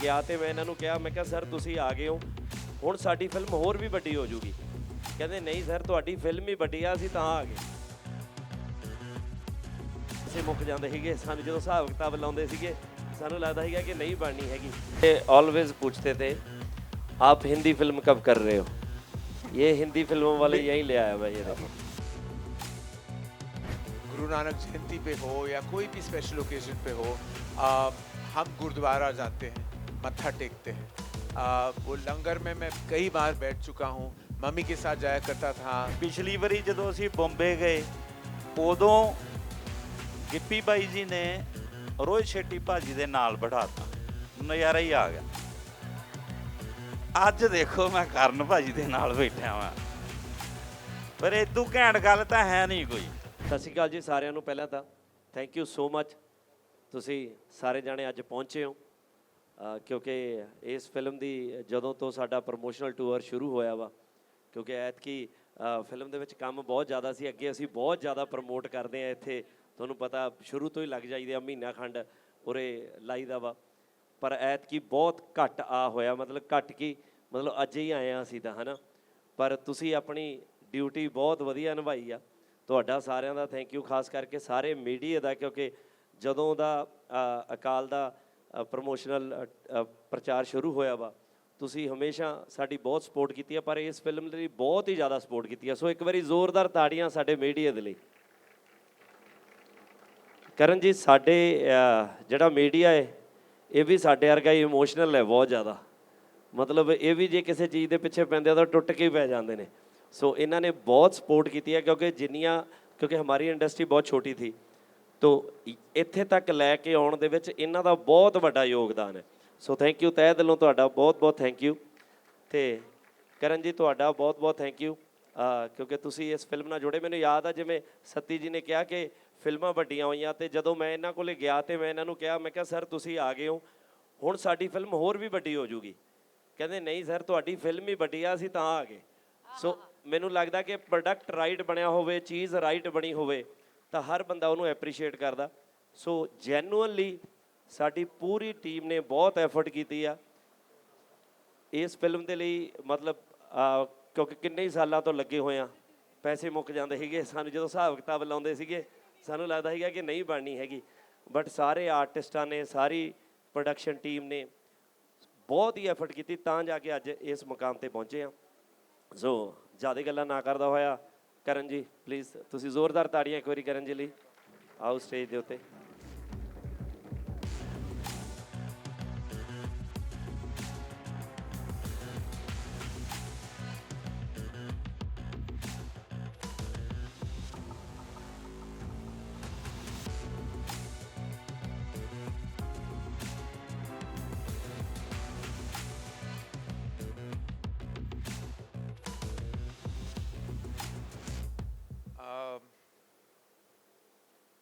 ਗਿਆ ਤੇ ਮੈਂ ਇਹਨਾਂ ਨੂੰ ਕਿਹਾ, ਮੈਂ ਕਿਹਾ ਸਰ ਤੁਸੀਂ ਆ ਗਏ ਹੋ, ਹੁਣ ਸਾਡੀ ਫਿਲਮ ਹੋਰ ਵੀ ਵੱਡੀ ਹੋ ਜੂਗੀ। ਕਹਿੰਦੇ ਨਹੀਂ ਸਰ ਤੁਹਾਡੀ ਫਿਲਮ ਹੀ ਵੱਡੀ ਆ, ਅਸੀਂ ਤਾਂ ਆ ਗਏ। ਅਸੀਂ ਮੁੱਕ ਜਾਂਦੇ ਸੀਗੇ, ਸਾਨੂੰ ਜਦੋਂ ਹਿਸਾਬ ਕਿਤਾਬ ਲਾਉਂਦੇ ਸੀਗੇ ਸਾਨੂੰ ਲੱਗਦਾ ਸੀਗਾ कि नहीं बननी हैगी। ऑलवेज पूछते थे आप हिंदी फिल्म कब कर रहे हो, ये हिंदी फिल्मों वाले यहीं ले आया मैं। ये देखो गुरु नानक जयंती पे हो या कोई भी स्पेशल ओकेजन पे हो, हम गुरुद्वारा जाते हैं, मत्था टेकते हैं। वो लंगर में मैं कई बार बैठ चुका हूँ, मम्मी के साथ जाया करता था। पिछली बारी ਜਦੋਂ ਅਸੀਂ ਬੰਬੇ ਗਏ ਉਦੋਂ ਗਿੱਪੀ ਬਾਈ ਜੀ ਨੇ ਰੋਹਿਤ ਸ਼ੈਟੀ ਭਾਜੀ ਦੇ ਨਾਲ ਬਿਠਾਤਾ, ਨਜ਼ਾਰਾ ਹੀ ਆ ਗਿਆ। ਅੱਜ ਦੇਖੋ ਮੈਂ ਕਰਨ ਭਾਜੀ ਦੇ ਨਾਲ ਬੈਠਾ ਵਾਂ, ਪਰ ਇਦੋਂ ਘੈਂਟ ਗੱਲ ਤਾਂ ਹੈ ਨਹੀਂ ਕੋਈ। ਸਤਿ ਸ਼੍ਰੀ ਅਕਾਲ ਜੀ ਸਾਰਿਆਂ ਨੂੰ। ਪਹਿਲਾਂ ਤਾਂ ਥੈਂਕ ਯੂ ਸੋ ਮਚ, ਤੁਸੀਂ ਸਾਰੇ ਜਾਣੇ ਅੱਜ ਪਹੁੰਚੇ ਹੋ ਕਿਉਂਕਿ ਇਸ ਫਿਲਮ ਦੀ ਜਦੋਂ ਤੋਂ ਸਾਡਾ ਪ੍ਰਮੋਸ਼ਨਲ ਟੂਰ ਸ਼ੁਰੂ ਹੋਇਆ ਵਾ, ਕਿਉਂਕਿ ਐਤਕੀ ਫਿਲਮ ਦੇ ਵਿੱਚ ਕੰਮ ਬਹੁਤ ਜ਼ਿਆਦਾ ਸੀ। ਅੱਗੇ ਅਸੀਂ ਬਹੁਤ ਜ਼ਿਆਦਾ ਪ੍ਰਮੋਟ ਕਰਦੇ ਹਾਂ ਇੱਥੇ, ਤੁਹਾਨੂੰ ਪਤਾ ਸ਼ੁਰੂ ਤੋਂ ਹੀ ਲੱਗ ਜਾਈਦੇ ਆ, ਮਹੀਨਾ ਖੰਡ ਉਰੇ ਲਾਈਦਾ ਵਾ, ਪਰ ਐਤਕੀ ਬਹੁਤ ਘੱਟ ਆ ਹੋਇਆ, ਮਤਲਬ ਘੱਟ ਕੀ ਮਤਲਬ ਅੱਜ ਹੀ ਆਏ ਹਾਂ ਅਸੀਂ ਤਾਂ, ਹੈ ਨਾ। ਪਰ ਤੁਸੀਂ ਆਪਣੀ ਡਿਊਟੀ ਬਹੁਤ ਵਧੀਆ ਨਿਭਾਈ ਆ, ਤੁਹਾਡਾ ਸਾਰਿਆਂ ਦਾ ਥੈਂਕ ਯੂ, ਖਾਸ ਕਰਕੇ ਸਾਰੇ ਮੀਡੀਆ ਦਾ, ਕਿਉਂਕਿ ਜਦੋਂ ਦਾ ਅਕਾਲ ਦਾ ਪ੍ਰਮੋਸ਼ਨਲ ਪ੍ਰਚਾਰ ਸ਼ੁਰੂ ਹੋਇਆ ਵਾ ਤੁਸੀਂ ਹਮੇਸ਼ਾ ਸਾਡੀ ਬਹੁਤ ਸਪੋਰਟ ਕੀਤੀ ਹੈ, ਪਰ ਇਸ ਫਿਲਮ ਲਈ ਬਹੁਤ ਹੀ ਜ਼ਿਆਦਾ ਸਪੋਰਟ ਕੀਤੀ ਹੈ। ਸੋ ਇੱਕ ਵਾਰੀ ਜ਼ੋਰਦਾਰ ਤਾੜੀਆਂ ਸਾਡੇ ਮੀਡੀਆ ਦੇ ਲਈ। ਕਰਨ ਜੀ, ਸਾਡੇ ਜਿਹੜਾ ਮੀਡੀਆ ਹੈ ਇਹ ਵੀ ਸਾਡੇ ਵਰਗਾ ਹੀ ਇਮੋਸ਼ਨਲ ਹੈ ਬਹੁਤ ਜ਼ਿਆਦਾ, ਮਤਲਬ ਇਹ ਵੀ ਜੇ ਕਿਸੇ ਚੀਜ਼ ਦੇ ਪਿੱਛੇ ਪੈਂਦੇ ਆ ਤਾਂ ਟੁੱਟ ਕੇ ਹੀ ਪੈ ਜਾਂਦੇ ਨੇ। ਸੋ ਇਹਨਾਂ ਨੇ ਬਹੁਤ ਸਪੋਰਟ ਕੀਤੀ ਹੈ, ਕਿਉਂਕਿ ਹਮਾਰੀ ਇੰਡਸਟਰੀ ਬਹੁਤ ਛੋਟੀ ਥੀ, ਤੋ ਇੱਥੇ ਤੱਕ ਲੈ ਕੇ ਆਉਣ ਦੇ ਵਿੱਚ ਇਹਨਾਂ ਦਾ ਬਹੁਤ ਵੱਡਾ ਯੋਗਦਾਨ ਹੈ। ਸੋ ਥੈਂਕ ਯੂ, ਤਹਿ ਦਿਲੋਂ ਤੁਹਾਡਾ ਬਹੁਤ ਬਹੁਤ ਥੈਂਕ ਯੂ। ਅਤੇ ਕਰਨ ਜੀ ਤੁਹਾਡਾ ਬਹੁਤ ਬਹੁਤ ਥੈਂਕ ਯੂ, ਕਿਉਂਕਿ ਤੁਸੀਂ ਇਸ ਫਿਲਮ ਨਾਲ ਜੁੜੇ। ਮੈਨੂੰ ਯਾਦ ਆ ਜਿਵੇਂ ਸੱਤੀ ਜੀ ਨੇ ਕਿਹਾ ਕਿ ਫਿਲਮਾਂ ਵੱਡੀਆਂ ਹੋਈਆਂ, ਅਤੇ ਜਦੋਂ ਮੈਂ ਇਹਨਾਂ ਕੋਲ ਗਿਆ ਅਤੇ ਮੈਂ ਇਹਨਾਂ ਨੂੰ ਕਿਹਾ, ਮੈਂ ਕਿਹਾ ਸਰ ਤੁਸੀਂ ਆ ਗਏ ਹੋ, ਹੁਣ ਸਾਡੀ ਫਿਲਮ ਹੋਰ ਵੀ ਵੱਡੀ ਹੋ ਜੂਗੀ। ਕਹਿੰਦੇ ਨਹੀਂ ਸਰ ਤੁਹਾਡੀ ਫਿਲਮ ਹੀ ਵੱਡੀ ਆ, ਅਸੀਂ ਤਾਂ ਆ ਗਏ। ਸੋ ਮੈਨੂੰ ਲੱਗਦਾ ਕਿ ਪ੍ਰੋਡਕਟ ਰਾਈਟ ਬਣਿਆ ਹੋਵੇ, ਚੀਜ਼ ਰਾਈਟ ਬਣੀ ਹੋਵੇ ਤਾਂ ਹਰ ਬੰਦਾ ਉਹਨੂੰ ਐਪਰੀਸ਼ੀਏਟ ਕਰਦਾ। ਸੋ ਜੈਨੂਅਨਲੀ ਸਾਡੀ ਪੂਰੀ ਟੀਮ ਨੇ ਬਹੁਤ ਐਫਰਟ ਕੀਤੀ ਆ ਇਸ ਫਿਲਮ ਦੇ ਲਈ, ਮਤਲਬ ਕਿਉਂਕਿ ਕਿੰਨੇ ਹੀ ਸਾਲਾਂ ਤੋਂ ਲੱਗੇ ਹੋਏ ਆ, ਪੈਸੇ ਮੁੱਕ ਜਾਂਦੇ ਸੀਗੇ ਸਾਨੂੰ ਜਦੋਂ ਹਿਸਾਬ ਕਿਤਾਬ ਲਾਉਂਦੇ ਸੀਗੇ, ਸਾਨੂੰ ਲੱਗਦਾ ਸੀਗਾ ਕਿ ਨਹੀਂ ਬਣਨੀ ਹੈਗੀ, ਬਟ ਸਾਰੇ ਆਰਟਿਸਟਾਂ ਨੇ, ਸਾਰੀ ਪ੍ਰੋਡਕਸ਼ਨ ਟੀਮ ਨੇ ਬਹੁਤ ਹੀ ਐਫਰਟ ਕੀਤੀ ਤਾਂ ਜਾ ਕੇ ਅੱਜ ਇਸ ਮੁਕਾਮ 'ਤੇ ਪਹੁੰਚੇ ਆ। ਸੋ ਜ਼ਿਆਦਾ ਗੱਲਾਂ ਨਾ ਕਰਦਾ ਹੋਇਆ, ਕਰਨ ਜੀ ਪਲੀਜ਼ ਤੁਸੀਂ ਜ਼ੋਰਦਾਰ ਤਾੜੀਆਂ ਇੱਕ ਵਾਰੀ ਕਰਨ ਜੀ ਲਈ, ਆਓ ਸਟੇਜ ਦੇ ਉੱਤੇ।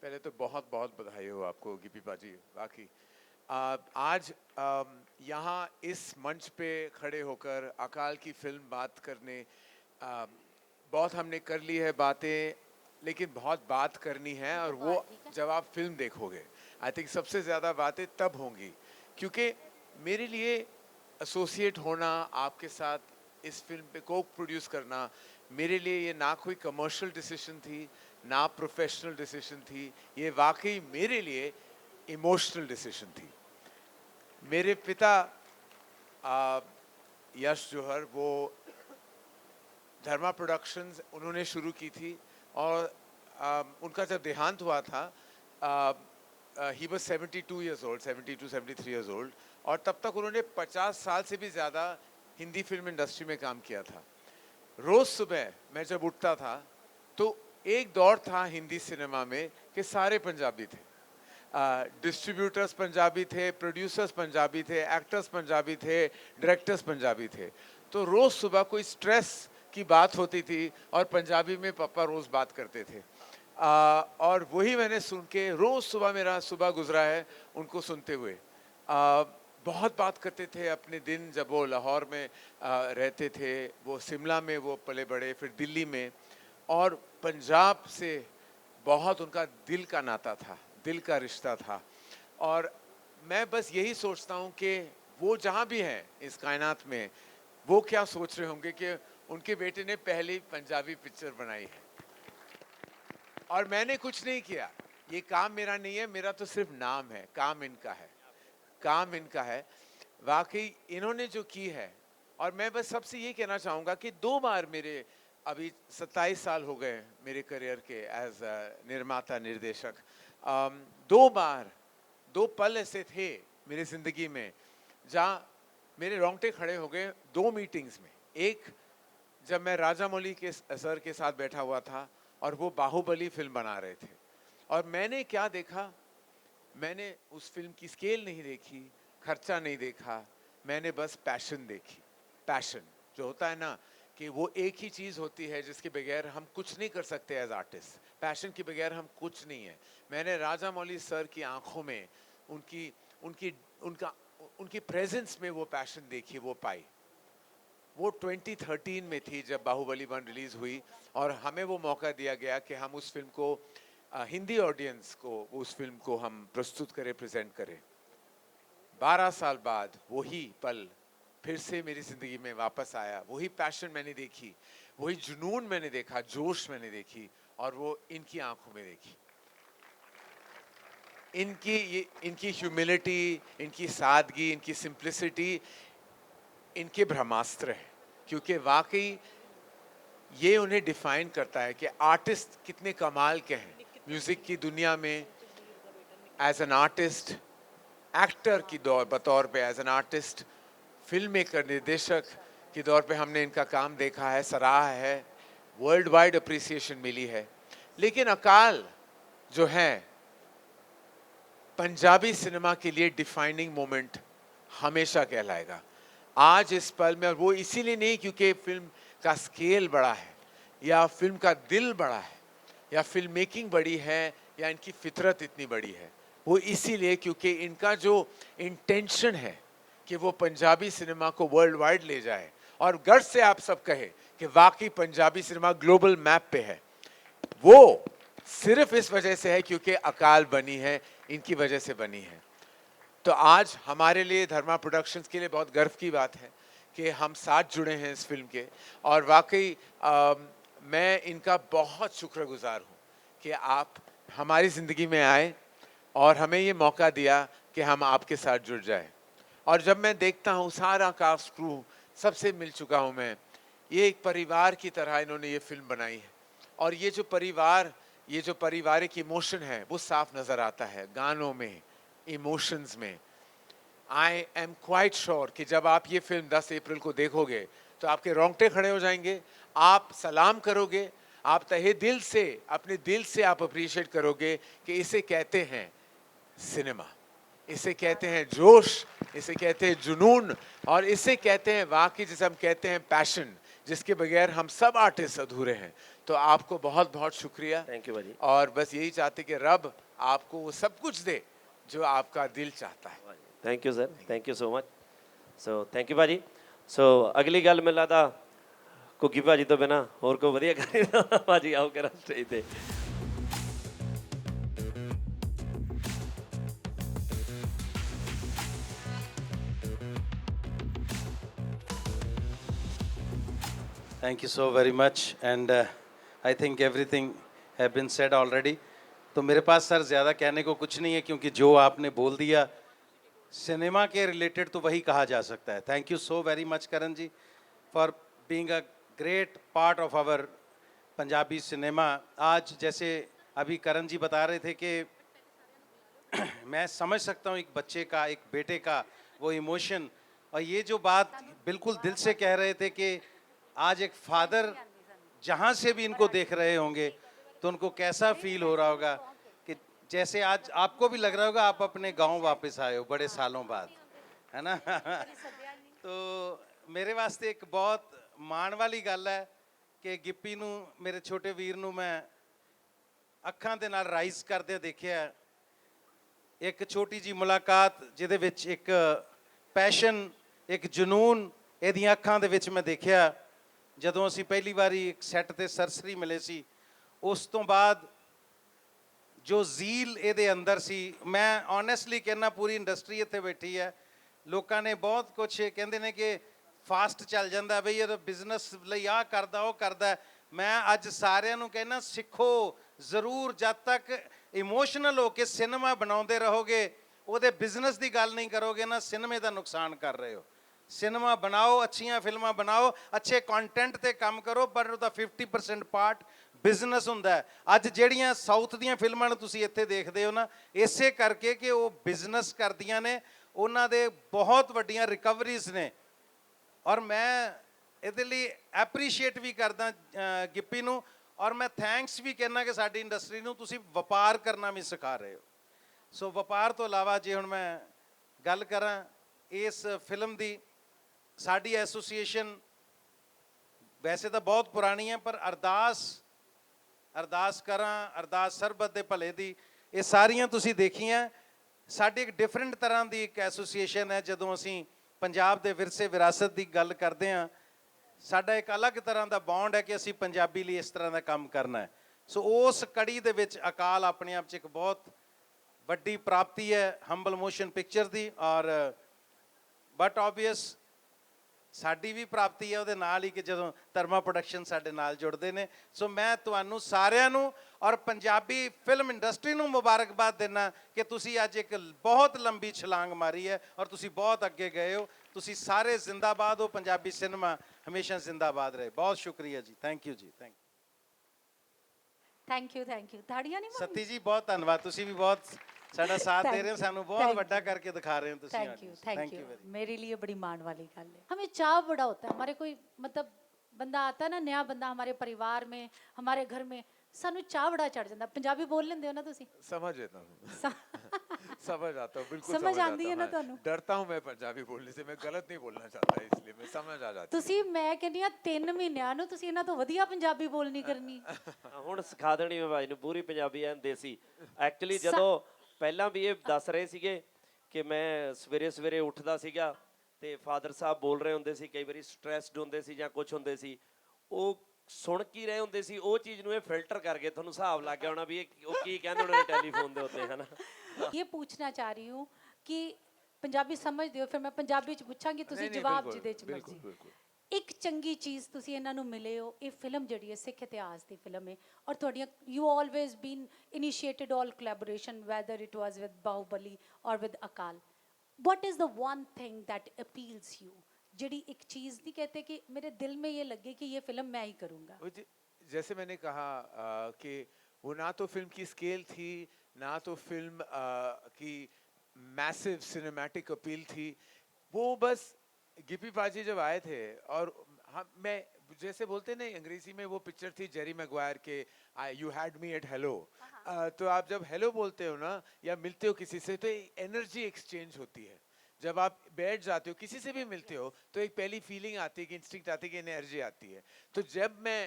पहले तो बहुत बहुत बधाई हो आपको गिप्पी पाजी, वाकई आज यहाँ इस मंच पे खड़े होकर अकाल की फिल्म बात करने, बहुत हमने कर ली है बातें, लेकिन बहुत बात करनी है, और वो जब आप फिल्म देखोगे आई थिंक सबसे ज़्यादा बातें तब होंगी, क्योंकि मेरे लिए एसोसिएट होना, आपके साथ इस फिल्म पे को प्रोड्यूस करना, मेरे लिए ये ना कोई कमर्शियल डिसीजन थी, ना प्रोफेशनल डिसीजन थी, ये वाकई मेरे लिए इमोशनल डिसीजन थी। मेरे पिता यश जौहर, वो धर्मा प्रोडक्शंस उन्होंने शुरू की थी, और उनका जब देहांत हुआ था he was 72 years old, 72 73 years old, और तब तक उन्होंने 50 साल से भी ज़्यादा हिंदी फिल्म इंडस्ट्री में काम किया था। रोज़ सुबह मैं जब उठता था तो एक दौर था हिंदी सिनेमा में कि सारे पंजाबी थे, डिस्ट्रीब्यूटर्स पंजाबी थे, प्रोड्यूसर्स पंजाबी थे, एक्टर्स पंजाबी थे, डायरेक्टर्स पंजाबी थे। तो रोज़ सुबह कोई स्ट्रेस की बात होती थी और पंजाबी में पापा रोज़ बात करते थे, और वही मैंने सुन के रोज़ सुबह मेरा सुबह गुजरा है उनको सुनते हुए। बहुत बात करते थे अपने दिन, जब वो लाहौर में रहते थे, वो शिमला में वो पले बड़े, फिर दिल्ली में, और पंजाब से बहुत उनका दिल का नाता था, दिल का रिश्ता था। और मैं बस यही सोचता हूँ कि वो जहाँ भी हैं इस कायनात में, वो क्या सोच रहे होंगे कि उनके बेटे ने पहली पंजाबी पिक्चर बनाई है और मैंने कुछ नहीं किया। ये काम मेरा नहीं है, मेरा तो सिर्फ नाम है, काम इनका है, काम इनका है। वाकई इन्होंने जो की है, और मैं बस सबसे ये कहना चाहूँगा कि 2 बार मेरे, अभी 27 साल हो गए मेरे करियर के एज निर्माता निर्देशक, 2 बार 2 पल ऐसे थे मेरी ज़िंदगी में जहाँ मेरे रोंगटे खड़े हो गए 2 मीटिंग्स में। एक जब मैं राजा मौली के सर के साथ बैठा हुआ था और वो बाहुबली फिल्म बना रहे थे, और मैंने क्या देखा, मैंने उस फिल्म की स्केल नहीं देखी, खर्चा नहीं देखा, मैंने बस पैशन देखी। पैशन जो होता है ना, कि वो एक ही चीज़ होती है जिसके बगैर हम कुछ नहीं कर सकते एज आर्टिस्ट। पैशन के बगैर हम कुछ नहीं है। मैंने राजा मौली सर की आंखों में उनकी उनकी उनका उनकी प्रेजेंस में वो पैशन देखी, वो पाई। वो 2013 में थी जब बाहुबली 1 रिलीज हुई, और हमें वो मौका दिया गया कि हम उस फिल्म को हिंदी ऑडियंस को, उस फिल्म को हम प्रस्तुत करें, प्रेजेंट करें। 12 साल बाद वही पल फिर से मेरी ज़िंदगी में वापस आया। वही पैशन मैंने देखी, वही जुनून मैंने देखा, जोश मैंने देखी, और वो इनकी आंखों में देखी। इनकी ह्यूमिलिटी, इनकी सादगी, इनकी सिंप्लिसिटी इनके ब्रह्मास्त्र है, क्योंकि वाकई ये उन्हें डिफाइन करता है कि आर्टिस्ट कितने कमाल के हैं म्यूज़िक की दुनिया में। एज एन आर्टिस्ट, एक्टर की बतौर पे, as an artist, film maker, निर्देशक के तौर पे हमने इनका काम देखा है, सराहा है, वर्ल्ड वाइड अप्रिसिएशन मिली है। लेकिन अकाल जो है पंजाबी सिनेमा के लिए डिफाइनिंग मोमेंट हमेशा कहलाएगा। आज इस पल में, और वो इसीलिए नहीं क्योंकि फिल्म का स्केल बड़ा है, या फिल्म का दिल बड़ा है, या फिल्म मेकिंग बड़ी है, या इनकी फितरत इतनी बड़ी है, वो इसीलिए क्योंकि इनका जो इंटेंशन है कि वो पंजाबी सिनेमा को वर्ल्ड वाइड ले जाए, और गर्व से आप सब कहे कि वाकई पंजाबी सिनेमा ग्लोबल मैप पे है, वो सिर्फ इस वजह से है क्योंकि अकाल बनी है, इनकी वजह से बनी है। तो आज हमारे लिए, धर्मा प्रोडक्शंस के लिए बहुत गर्व की बात है कि हम साथ जुड़े हैं इस फिल्म के, और वाकई मैं इनका बहुत शुक्रगुजार हूँ कि आप हमारी ज़िंदगी में आए और हमें ये मौका दिया कि हम आपके साथ जुड़ जाए। और जब मैं देखता हूँ सारा कास्ट क्रू, सबसे मिल चुका हूँ मैं, ये एक परिवार की तरह इन्होंने ये फिल्म बनाई है, और ये जो पारिवारिक इमोशन है वो साफ नज़र आता है गानों में, इमोशंस में। आई एम क्वाइट श्योर कि जब आप ये फिल्म 10 अप्रैल को देखोगे तो आपके रोंगटे खड़े हो जाएंगे, आप सलाम करोगे, आप तहे दिल से, अपने दिल से आप अप्रिशिएट करोगे कि इसे कहते हैं सिनेमा, इसे कहते हैं जोश, इसे कहते हैं जुनून, और इसे कहते हैं वाकई जिसे हम कहते हैं पैशन, जिसके बगैर हम सब आर्टिस्ट अधूरे हैं। तो आपको बहुत बहुत शुक्रिया। थैंक यू भाजी। और बस यही चाहते कि रब आपको वो सब कुछ दे जो आपका दिल चाहता है। Thank you sir, thank you so much. So thank you भाजी। सो अगली गल मैं लगदा घुग्गी भाजी तो बिना होर कोई वधिया कर भाजी आओ करा स्टेज ते। Thank you so very much, and I think everything have been said already. तो मेरे पास सर ज़्यादा कहने को कुछ नहीं है, क्योंकि जो आपने बोल दिया सिनेमा के रिलेटेड तो वही कहा जा सकता है। Thank you so very much Karan ji for being a great part of our Punjabi cinema. आज जैसे अभी करण जी बता रहे थे कि मैं समझ सकता हूँ एक बच्चे का, एक बेटे का वो इमोशन, और ये जो बात बिल्कुल दिल से कह रहे थे कि आज एक फादर जहाँ से भी इनको देख रहे होंगे तो उनको कैसा फील हो रहा होगा कि जैसे आज आपको भी लग रहा होगा आप अपने गांव वापस आए हो बड़े सालों बाद, है ना। तो मेरे वास्ते एक बहुत माण वाली गल है कि गिप्पी नू, मेरे छोटे वीर नू मैं अखां दे नाल राइज करदे देखिया। एक छोटी जी मुलाकात जिहदे विच एक पैशन, एक जुनून इहदियां अखां दे विच मैं देखिया ਜਦੋਂ ਅਸੀਂ ਪਹਿਲੀ ਵਾਰੀ ਇੱਕ ਸੈੱਟ ਤੇ ਸਰਸਰੀ ਮਿਲੇ ਸੀ। ਉਸ ਤੋਂ ਬਾਅਦ ਜੋ ਜ਼ੀਲ ਇਹਦੇ ਅੰਦਰ ਸੀ, ਮੈਂ ਓਨੈਸਟਲੀ ਕਹਿੰਦਾ ਪੂਰੀ ਇੰਡਸਟਰੀ ਇੱਥੇ ਬੈਠੀ ਹੈ, ਲੋਕਾਂ ਨੇ ਬਹੁਤ ਕੁਝ ਕਹਿੰਦੇ ਨੇ ਕਿ ਫਾਸਟ ਚੱਲ ਜਾਂਦਾ ਬਈ ਇਹ ਬਿਜ਼ਨਸ ਲਈ ਆਹ ਕਰਦਾ ਉਹ ਕਰਦਾ। ਮੈਂ ਅੱਜ ਸਾਰਿਆਂ ਨੂੰ ਕਹਿਣਾ ਸਿੱਖੋ ਜ਼ਰੂਰ। ਜਦ ਤੱਕ ਇਮੋਸ਼ਨਲ ਹੋ ਕੇ ਸਿਨੇਮਾ ਬਣਾਉਂਦੇ ਰਹੋਗੇ, ਉਹਦੇ ਬਿਜ਼ਨਸ ਦੀ ਗੱਲ ਨਹੀਂ ਕਰੋਗੇ ਨਾ, ਸਿਨੇਮੇ ਦਾ ਨੁਕਸਾਨ ਕਰ ਰਹੇ ਹੋ। ਸਿਨੇਮਾ ਬਣਾਓ, ਅੱਛੀਆਂ ਫਿਲਮਾਂ ਬਣਾਓ, ਅੱਛੇ ਕੰਟੈਂਟ ਤੇ ਕੰਮ ਕਰੋ, ਪਰ ਉਹਦਾ 50% ਪਾਰਟ ਬਿਜ਼ਨਸ ਹੁੰਦਾ ਹੈ। ਅੱਜ ਜਿਹੜੀਆਂ ਸਾਊਥ ਦੀਆਂ ਫਿਲਮਾਂ ਨੂੰ ਤੁਸੀਂ ਇੱਥੇ ਦੇਖਦੇ ਹੋ ਨਾ, ਇਸੇ ਕਰਕੇ ਕਿ ਉਹ ਬਿਜ਼ਨਸ ਕਰਦੀਆਂ ਨੇ, ਉਹਨਾਂ ਦੇ ਬਹੁਤ ਵੱਡੀਆਂ ਰਿਕਵਰੀਜ਼ ਨੇ। ਔਰ ਮੈਂ ਇਹਦੇ ਲਈ ਐਪਰੀਸ਼ੀਏਟ ਵੀ ਕਰਦਾ ਗਿੱਪੀ ਨੂੰ, ਔਰ ਮੈਂ ਥੈਂਕਸ ਵੀ ਕਹਿਣਾ ਕਿ ਸਾਡੀ ਇੰਡਸਟਰੀ ਨੂੰ ਤੁਸੀਂ ਵਪਾਰ ਕਰਨਾ ਵੀ ਸਿਖਾ ਰਹੇ ਹੋ। ਸੋ ਵਪਾਰ ਤੋਂ ਇਲਾਵਾ ਜੇ ਹੁਣ ਮੈਂ ਗੱਲ ਕਰਾਂ ਇਸ ਫਿਲਮ ਦੀ, ਸਾਡੀ ਐਸੋਸੀਏਸ਼ਨ ਵੈਸੇ ਤਾਂ ਬਹੁਤ ਪੁਰਾਣੀ ਹੈ, ਪਰ ਅਰਦਾਸ ਕਰਾਂ, ਅਰਦਾਸ ਸਰਬਤ ਦੇ ਭਲੇ ਦੀ, ਇਹ ਸਾਰੀਆਂ ਤੁਸੀਂ ਦੇਖੀਆਂ। ਸਾਡੀ ਇੱਕ ਡਿਫਰੈਂਟ ਤਰ੍ਹਾਂ ਦੀ ਇੱਕ ਐਸੋਸੀਏਸ਼ਨ ਹੈ। ਜਦੋਂ ਅਸੀਂ ਪੰਜਾਬ ਦੇ ਵਿਰਸੇ ਵਿਰਾਸਤ ਦੀ ਗੱਲ ਕਰਦੇ ਹਾਂ, ਸਾਡਾ ਇੱਕ ਅਲੱਗ ਤਰ੍ਹਾਂ ਦਾ ਬੌਂਡ ਹੈ ਕਿ ਅਸੀਂ ਪੰਜਾਬੀ ਲਈ ਇਸ ਤਰ੍ਹਾਂ ਦਾ ਕੰਮ ਕਰਨਾ ਹੈ। ਸੋ ਉਸ ਕੜੀ ਦੇ ਵਿੱਚ ਅਕਾਲ ਆਪਣੇ ਆਪ 'ਚ ਇੱਕ ਬਹੁਤ ਵੱਡੀ ਪ੍ਰਾਪਤੀ ਹੈ ਹੰਬਲ ਮੋਸ਼ਨ ਪਿਕਚਰ ਦੀ। ਔਰ ਬਟ ਆਬਵੀਅਸ ਸਾਡੀ ਵੀ ਪ੍ਰਾਪਤੀ ਹੈ ਉਹਦੇ ਨਾਲ ਹੀ ਕਿ ਜਦੋਂ ਧਰਮਾ ਪ੍ਰੋਡਕਸ਼ਨ ਸਾਡੇ ਨਾਲ ਜੁੜਦੇ ਨੇ। ਸੋ ਮੈਂ ਤੁਹਾਨੂੰ ਸਾਰਿਆਂ ਨੂੰ ਔਰ ਪੰਜਾਬੀ ਫਿਲਮ ਇੰਡਸਟਰੀ ਨੂੰ ਮੁਬਾਰਕਬਾਦ ਦਿੰਦਾ ਕਿ ਤੁਸੀਂ ਅੱਜ ਇੱਕ ਬਹੁਤ ਲੰਬੀ ਛਲਾਂਗ ਮਾਰੀ ਹੈ ਔਰ ਤੁਸੀਂ ਬਹੁਤ ਅੱਗੇ ਗਏ ਹੋ। ਤੁਸੀਂ ਸਾਰੇ ਜ਼ਿੰਦਾਬਾਦ ਹੋ, ਪੰਜਾਬੀ ਸਿਨੇਮਾ ਹਮੇਸ਼ਾ ਜ਼ਿੰਦਾਬਾਦ ਰਹੇ। ਬਹੁਤ ਸ਼ੁਕਰੀਆ ਜੀ, ਥੈਂਕ ਯੂ ਜੀ, ਥੈਂਕ ਯੂ। ਤਾੜੀਆਂ ਨਹੀਂ ਸਤੀ ਜੀ, ਬਹੁਤ ਧੰਨਵਾਦ। ਤੁਸੀਂ ਵੀ ਬਹੁਤ ਸਾਡਾ ਸਾਥ ਦੇ ਰਹੇ ਹੋ, ਸਾਨੂੰ ਬਹੁਤ ਵੱਡਾ करके दिखा रहे हो ਤੁਸੀਂ। Thank you. मेरे लिए बड़ी मान वाली गल है। हमें चाव बड़ा होता है, हमारे कोई मतलब बंदा आता है ना, नया बंदा हमारे परिवार में, हमारे घर में, सानू चाव बड़ा चढ़ जाता। पंजाबी बोल लेंदे हो ना तुसी? समझ लेता हूँ समझ आता हूँ, बिल्कुल समझ आती है ना आता हूँ। ਤੁਹਾਨੂੰ? डरता हूँ मैं पंजाबी बोलने से, मैं गलत नहीं बोलना चाहता, इसलिए मैं समझ आ जाती ਤੁਸੀਂ ਮੈਂ ਕਹਿੰਦੀ ਆ 3 ਮਹੀਨਿਆਂ ਨੂੰ ਤੁਸੀਂ ਇਹਨਾਂ ਤੋਂ ਵਧੀਆ ਪੰਜਾਬੀ ਬੋਲਣੀ ਕਰਨੀ। ਹੁਣ ਸਿਖਾ ਦੇਣੀ ਮੈਂ ਭਾਈ ਨੂੰ ਪੂਰੀ ਪੰਜਾਬੀ ਐਨ ਦੇਸੀ। ਐਕਚੁਅਲੀ ਜਦੋਂ ਪਹਿਲਾਂ ਵੀ ਇਹ ਦੱਸ ਰਹੇ ਸੀਗੇ ਕਿ ਮੈਂ ਸਵੇਰੇ ਸਵੇਰੇ ਉੱਠਦਾ ਸੀਗਾ ਤੇ ਫਾਦਰ ਸਾਹਿਬ ਬੋਲ ਰਹੇ ਹੁੰਦੇ ਸੀ, ਕਈ ਵਾਰੀ ਸਟ੍ਰੈਸਡ ਹੁੰਦੇ ਸੀ ਜਾਂ ਕੁਝ ਹੁੰਦੇ ਸੀ, ਉਹ ਸੁਣ ਕੀ ਰਹੇ ਹੁੰਦੇ ਸੀ, ਉਹ ਚੀਜ਼ ਨੂੰ ਇਹ ਫਿਲਟਰ ਕਰਕੇ ਤੁਹਾਨੂੰ ਹਿਸਾਬ ਲੱਗ ਗਿਆ ਹੋਣਾ ਵੀ ਇਹ ਉਹ ਕੀ ਕਹਿੰਦੇ ਹੋਣੇ ਟੈਲੀਫੋਨ ਦੇ ਉੱਤੇ, ਹੈ ਨਾ। ये पूछना चाह रही हूँ कि पंजाबी समझदे हो, फिर मैं पंजाबी च पूछांगी, तुसी नहीं, नहीं, जवाब बिल्कुल, जिदे च बिल्कुल, मर्जी। बिल्कुल। ਇੱਕ ਚੰਗੀ ਚੀਜ਼ ਤੁਸੀਂ ਇਹਨਾਂ ਨੂੰ ਮਿਲੇ ਹੋ। ਇਹ ਫਿਲਮ ਜਿਹੜੀ ਹੈ ਸਿੱਖ ਇਤਿਹਾਸ ਦੀ ਫਿਲਮ ਹੈ ਔਰ ਤੁਹਾਡੀਆਂ you always been initiated all collaboration whether it was with Baahubali ਔਰ with Akaal. what is the one thing that appeals you, ਜਿਹੜੀ ਇੱਕ ਚੀਜ਼ नहीं कहते कि मेरे दिल में ये लगे कि ये फिल्म मैं ही करूँगा? जैसे मैंने कहा कि वो ना तो फिल्म की स्केल थी, ना तो फिल्म की मैसिव सिनेमैटिक अपील थी। वो बस गिप्पी पाजी जब आए थे और मैं जैसे बोलते ना अंग्रेजी में, वो पिक्चर थी जेरी मैगवायर के you had me at hello. तो आप जब हेलो बोलते हो ना या मिलते हो किसी से, तो एनर्जी एक्सचेंज होती है। जब आप बैठ जाते हो किसी से भी मिलते हो तो एक पहली फीलिंग आती है कि इंस्टिंक्ट आती है कि एनर्जी आती है। तो जब मैं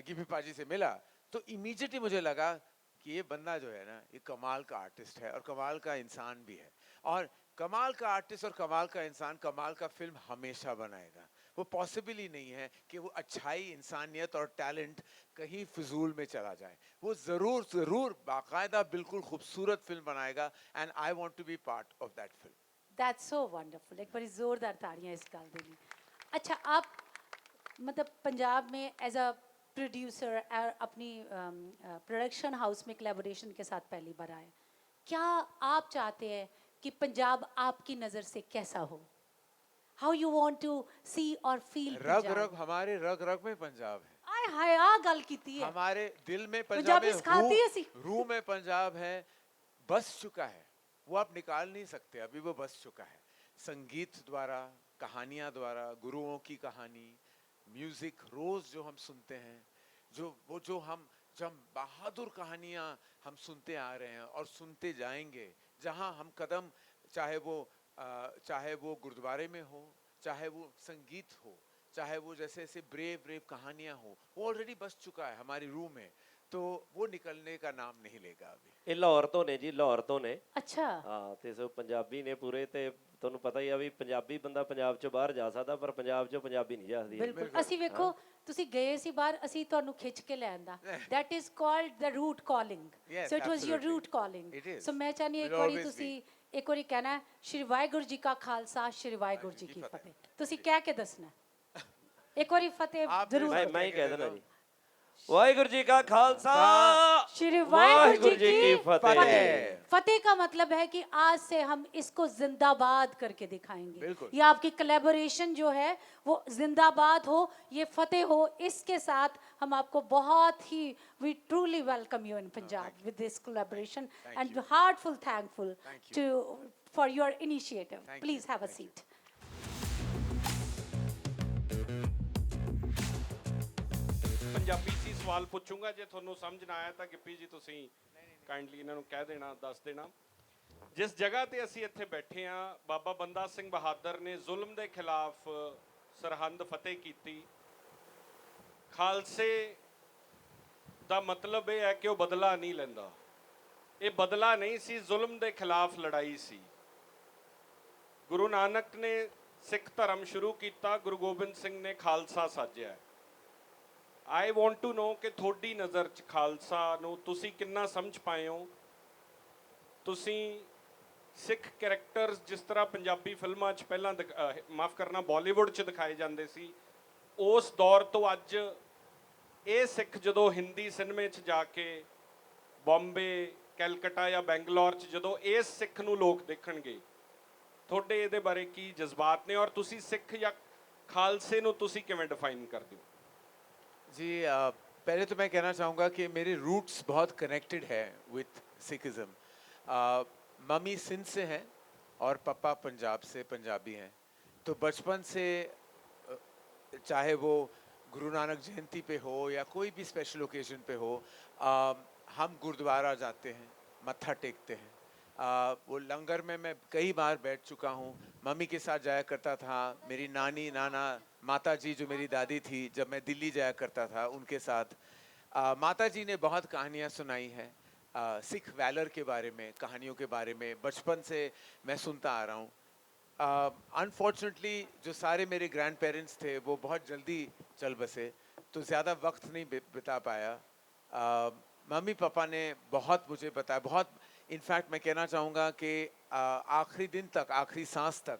गिप्पी पाजी से मिला तो इमीडिएटली मुझे लगा कि ये बंदा जो है ना, ये कमाल का आर्टिस्ट है और कमाल का इंसान भी है। और कमाल का आर्टिस्ट और कमाल का इंसान कमाल का फिल्म हमेशा बनाएगा। वो पॉसिबल ही नहीं है कि वो अच्छाई, इंसानियत और टैलेंट कहीं फिजूल में चला जाए। वो ज़रूर ज़रूर बाकायदा बिल्कुल खूबसूरत फिल्म बनाएगा and I want to be part of that film. That's so wonderful. एक बड़ी ज़ोरदार ताड़ियाँ इस गल के लिए। अच्छा, आप मतलब पंजाब में एज अ प्रोड्यूसर अपनी प्रोडक्शन हाउस में कोलैबोरेशन के साथ पहली बार आए, क्या आप चाहते हैं कि पंजाब आपकी नज़र से कैसा हो? हाउ यू वांट टू सी और फील? रग रग, हमारे रग रग में पंजाब है। आय हाय, आ गल कीती है। हमारे दिल में पंजाब पंजाबी है, सिखाती है सी। रूह में पंजाब है, बस चुका है। वो आप निकाल नहीं सकते, अभी वो बस चुका है। संगीत द्वारा, कहानियाँ द्वारा, गुरुओं की कहानी, म्यूजिक रोज जो हम सुनते हैं, जो हम बहादुर कहानियाँ हम सुनते आ रहे हैं और सुनते जाएंगे। जहाँ हम कदम, चाहे वो गुरुद्वारे में हो, चाहे वो संगीत हो, चाहे वो जैसे ऐसे ब्रेव कहानियाँ हो, वो ऑलरेडी बस चुका है हमारी रूह में। तो वो निकलने का नाम नहीं लेगा अभी। ਇਹ ਲਾਹੌਰ ਤੋਂ ਨੇ ਜੀ, ਲਾਹੌਰ ਤੋਂ ਨੇ। अच्छा ਹਾਂ ਤੇ ਸੋ ਪੰਜਾਬੀ ਨੇ ਪੂਰੇ, ਤੇ ਤੁਹਾਨੂੰ ਪਤਾ ਹੀ ਆ ਵੀ ਪੰਜਾਬੀ ਬੰਦਾ ਪੰਜਾਬ ਚੋਂ ਬਾਹਰ ਜਾ ਸਕਦਾ, ਪਰ ਪੰਜਾਬ ਚੋਂ ਪੰਜਾਬੀ ਨਹੀਂ ਜਾ ਸਕਦੀ। ਬਿਲਕੁਲ ਅਸੀਂ ਵੇਖੋ ਤੁਸੀਂ ਗਏ ਸੀ ਬਾਹਰ, ਅਸੀਂ ਤੁਹਾਨੂੰ ਖਿੱਚ ਕੇ ਲੈ ਆਂਦਾ। That is called the root calling. Yes, so it was your absolutely. Root calling. It is. ਸੋ ਮੈਂ ਚਾਹਨੀ ਇੱਕ Will ਵਾਰੀ always ਤੁਸੀਂ ਇੱਕ ਵਾਰੀ ਕਹਿਣਾ ਸ਼੍ਰੀ ਵਾਹਿਗੁਰੂ ਜੀ ਕਾ ਖਾਲਸਾ, ਸ਼੍ਰੀ ਵਾਹਿਗੁਰੂ ਜੀ ਕੀ ਫਤਿਹ। ਤੁਸੀਂ ਕਹਿ ਕੇ ਦੱਸਣਾ ਇੱਕ ਵਾਰੀ ਫਤਿਹ आप ਜ਼ਰੂਰ। ਮੈਂ ਹੀ ਕਹਿ ਦੇਣਾ ਜੀ, ਵਾਹਿਗੁਰੂ ਜੀ ਕਾ ਖਾਲਸਾ, श्री वाहिगुरु जी की फतेह। फतेह। फतेह का मतलब है कि आज से हम इसको जिंदाबाद करके दिखाएंगे। बिल्कुल। ये आपकी कोलैबोरेशन जो है वो जिंदाबाद हो, ये फतेह हो। इसके साथ हम आपको बहुत ही we truly welcome you in Punjab with this collaboration and heartful thankful to for your initiative. Please have a seat. Punjabi 'ਚ ਹੀ ਸਵਾਲ ਪੁੱਛੂੰਗਾ, ਜੇ ਤੁਹਾਨੂੰ ਸਮਝ ਨਾ ਆਇਆ ਤਾਂ ਗਿੱਪੀ ਜੀ ਤੁਸੀਂ ਕਾਈਂਡਲੀ ਇਹਨਾਂ ਨੂੰ ਕਹਿ ਦੇਣਾ, ਦੱਸ ਦੇਣਾ। ਜਿਸ ਜਗ੍ਹਾ ਤੇ ਅਸੀਂ ਇੱਥੇ ਬੈਠੇ ਆ, ਬਾਬਾ ਬੰਦਾ ਸਿੰਘ ਬਹਾਦਰ ਨੇ ਜ਼ੁਲਮ ਦੇ ਖਿਲਾਫ ਸਰਹੰਦ ਫਤਿਹ ਕੀਤੀ। ਖਾਲਸੇ ਦਾ ਮਤਲਬ ਇਹ ਹੈ ਕਿ ਉਹ ਬਦਲਾ ਨਹੀਂ ਲੈਂਦਾ। ਇਹ ਬਦਲਾ ਨਹੀਂ ਸੀ, ਜ਼ੁਲਮ ਦੇ ਖਿਲਾਫ ਲੜਾਈ ਸੀ। ਗੁਰੂ ਨਾਨਕ ਨੇ ਸਿੱਖ ਧਰਮ ਸ਼ੁਰੂ ਕੀਤਾ, ਗੁਰੂ ਗੋਬਿੰਦ ਸਿੰਘ ਨੇ ਖਾਲਸਾ ਸਾਜਿਆ। ਆਈ ਵਾਂਟ ਟੂ ਨੋ ਕਿ ਤੁਹਾਡੀ ਨਜ਼ਰ 'ਚ ਖਾਲਸਾ ਨੂੰ ਤੁਸੀਂ ਕਿੰਨਾ ਸਮਝ ਪਾਏ ਹੋ। ਤੁਸੀਂ ਸਿੱਖ ਕੈਰੈਕਟਰਸ ਜਿਸ ਤਰ੍ਹਾਂ ਪੰਜਾਬੀ ਫਿਲਮਾਂ 'ਚ ਪਹਿਲਾਂ ਮਾਫ ਕਰਨਾ ਬਾਲੀਵੁੱਡ 'ਚ ਦਿਖਾਏ ਜਾਂਦੇ ਸੀ, ਉਸ ਦੌਰ ਤੋਂ ਅੱਜ ਇਹ ਸਿੱਖ ਜਦੋਂ ਹਿੰਦੀ ਸਿਨੇਮੇ 'ਚ ਜਾ ਕੇ ਬੰਬੇ, ਕੈਲਕਟਾ ਜਾਂ ਬੈਂਗਲੌਰ 'ਚ ਜਦੋਂ ਇਸ ਸਿੱਖ ਨੂੰ ਲੋਕ ਦੇਖਣਗੇ, ਤੁਹਾਡੇ ਇਹਦੇ ਬਾਰੇ ਕੀ ਜਜ਼ਬਾਤ ਨੇ, ਔਰ ਤੁਸੀਂ ਸਿੱਖ ਜਾਂ ਖਾਲਸੇ ਨੂੰ ਤੁਸੀਂ ਕਿਵੇਂ ਡਿਫਾਈਨ ਕਰਦੇ ਹੋ? जी पहले तो मैं कहना चाहूँगा कि मेरे रूट्स बहुत कनेक्टेड है विथ सिखिज़्म। मम्मी सिंध से हैं और पापा पंजाब से पंजाबी हैं। तो बचपन से चाहे वो गुरु नानक जयंती पे हो या कोई भी स्पेशल ओकेजन पे हो, हम गुरुद्वारा जाते हैं, मत्था टेकते हैं। वो लंगर में मैं कई बार बैठ चुका हूँ, मम्मी के साथ जाया करता था। मेरी नानी नाना माता जी जो मेरी दादी थी, जब मैं दिल्ली जाया करता था उनके साथ, माता जी ने बहुत कहानियाँ सुनाई हैं सिख वैलर के बारे में, कहानियों के बारे में बचपन से मैं सुनता आ रहा हूँ। अनफॉर्चुनेटली जो सारे मेरे ग्रैंड पेरेंट्स थे वो बहुत जल्दी चल बसे, तो ज़्यादा वक्त नहीं बिता पाया। मम्मी पापा ने बहुत मुझे बताया, बहुत इनफैक्ट मैं कहना चाहूँगा कि आखिरी दिन तक, आखिरी सांस तक,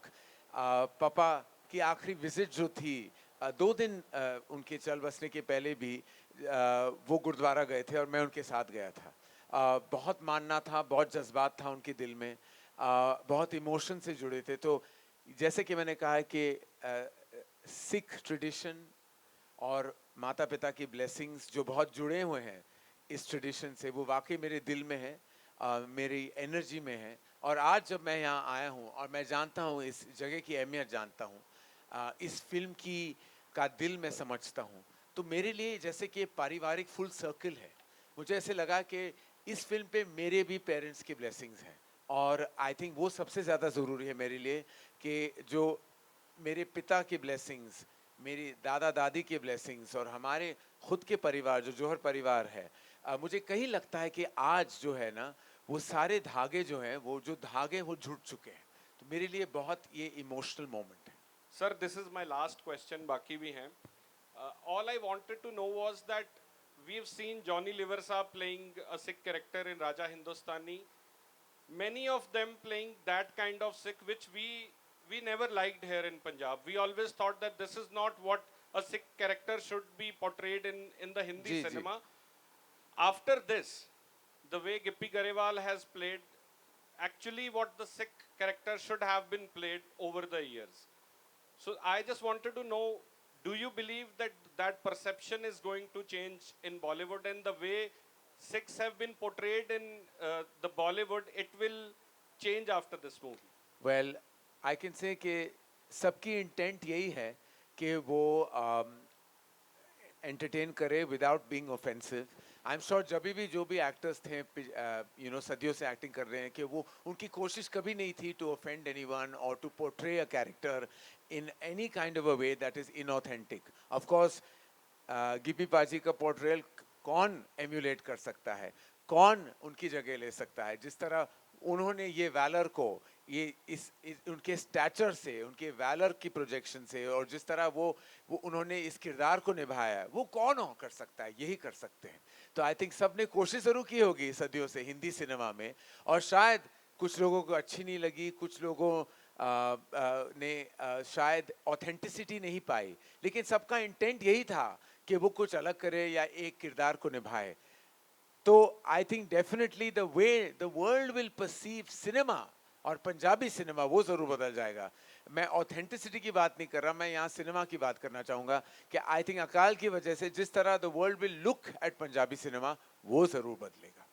पापा की आखिरी विज़िट जो थी 2 दिन उनके चल बसने के पहले भी वो गुरुद्वारा गए थे और मैं उनके साथ गया था। बहुत मानना था, बहुत जज्बात था उनके दिल में, बहुत इमोशन से जुड़े थे। तो जैसे कि मैंने कहा है कि सिख ट्रेडिशन और माता पिता की ब्लेसिंग्स जो बहुत जुड़े हुए हैं इस ट्रेडिशन से, वो वाकई मेरे दिल में है, मेरी एनर्जी में है। और आज जब मैं यहाँ आया हूँ और मैं जानता हूँ इस जगह की अहमियत जानता हूँ, इस फिल्म की का दिल मैं समझता हूँ, तो मेरे लिए जैसे कि पारिवारिक फुल सर्कल है। मुझे ऐसे लगा कि इस फिल्म पे मेरे भी पेरेंट्स की ब्लेसिंग्स हैं, और आई थिंक वो सबसे ज़्यादा ज़रूरी है मेरे लिए कि जो मेरे पिता की ब्लेसिंग्स, मेरी दादा दादी की ब्लेसिंग्स और हमारे खुद के परिवार जो जौहर परिवार है, मुझे कहीं लगता है कि आज जो है ना वो सारे धागे जो हैं, वो जो धागे वो जुड़ चुके हैं। तो मेरे लिए बहुत ये इमोशनल मोमेंट है। Sir, this is my last question. बाकी भी हैं. All I wanted to know was that we've seen Johnny Lever saab playing a Sikh character in Raja Hindustani. Many of them playing that kind of Sikh, which we never liked here in Punjab. We always thought that this is not what a Sikh character should be portrayed in the Hindi cinema. After this, the way Gippy Garewal has played, actually what the Sikh character should have been played over the years. So I just wanted to know, do you believe that that perception is going to change in Bollywood, and the way Sikhs have been portrayed in the Bollywood, it will change after this movie? Well, I can say कि सबकी intent यही है कि वो entertain करे without being offensive. I am sure जब भी जो भी एक्टर्स थे सदियों से एक्टिंग कर रहे हैं कि वो उनकी कोशिश कभी नहीं थी टू ऑफेंड एनीवन और to portray a character in any kind of a way that is inauthentic. Of course, Gippy पाजी का पोर्ट्रेयल कौन एम्यूलेट कर सकता है, कौन उनकी जगह ले सकता है। जिस तरह उन्होंने ये वैलर को, ये इस उनके स्टैचर से, उनके वैलर की प्रोजेक्शन से, और जिस तरह वो उन्होंने इस किरदार को निभाया है, वो कौन और कर सकता है, यही कर सकते हैं। तो आई थिंक सब ने कोशिश जरूर की होगी सदियों से हिंदी सिनेमा में, और शायद कुछ लोगों को अच्छी नहीं लगी, कुछ लोगों ने शायद ऑथेंटिसिटी नहीं पाई, लेकिन सबका इंटेंट यही था कि वो कुछ अलग करे या एक किरदार को निभाए। तो I think definitely the way the world will perceive cinema और पंजाबी सिनेमा वो जरूर बदल जाएगा। मैं ऑथेंटिसिटी की बात नहीं कर रहा, मैं यहाँ सिनेमा की बात करना चाहूँगा कि आई थिंक अकाल की वजह से जिस तरह the world will look at Punjabi cinema वो जरूर बदलेगा।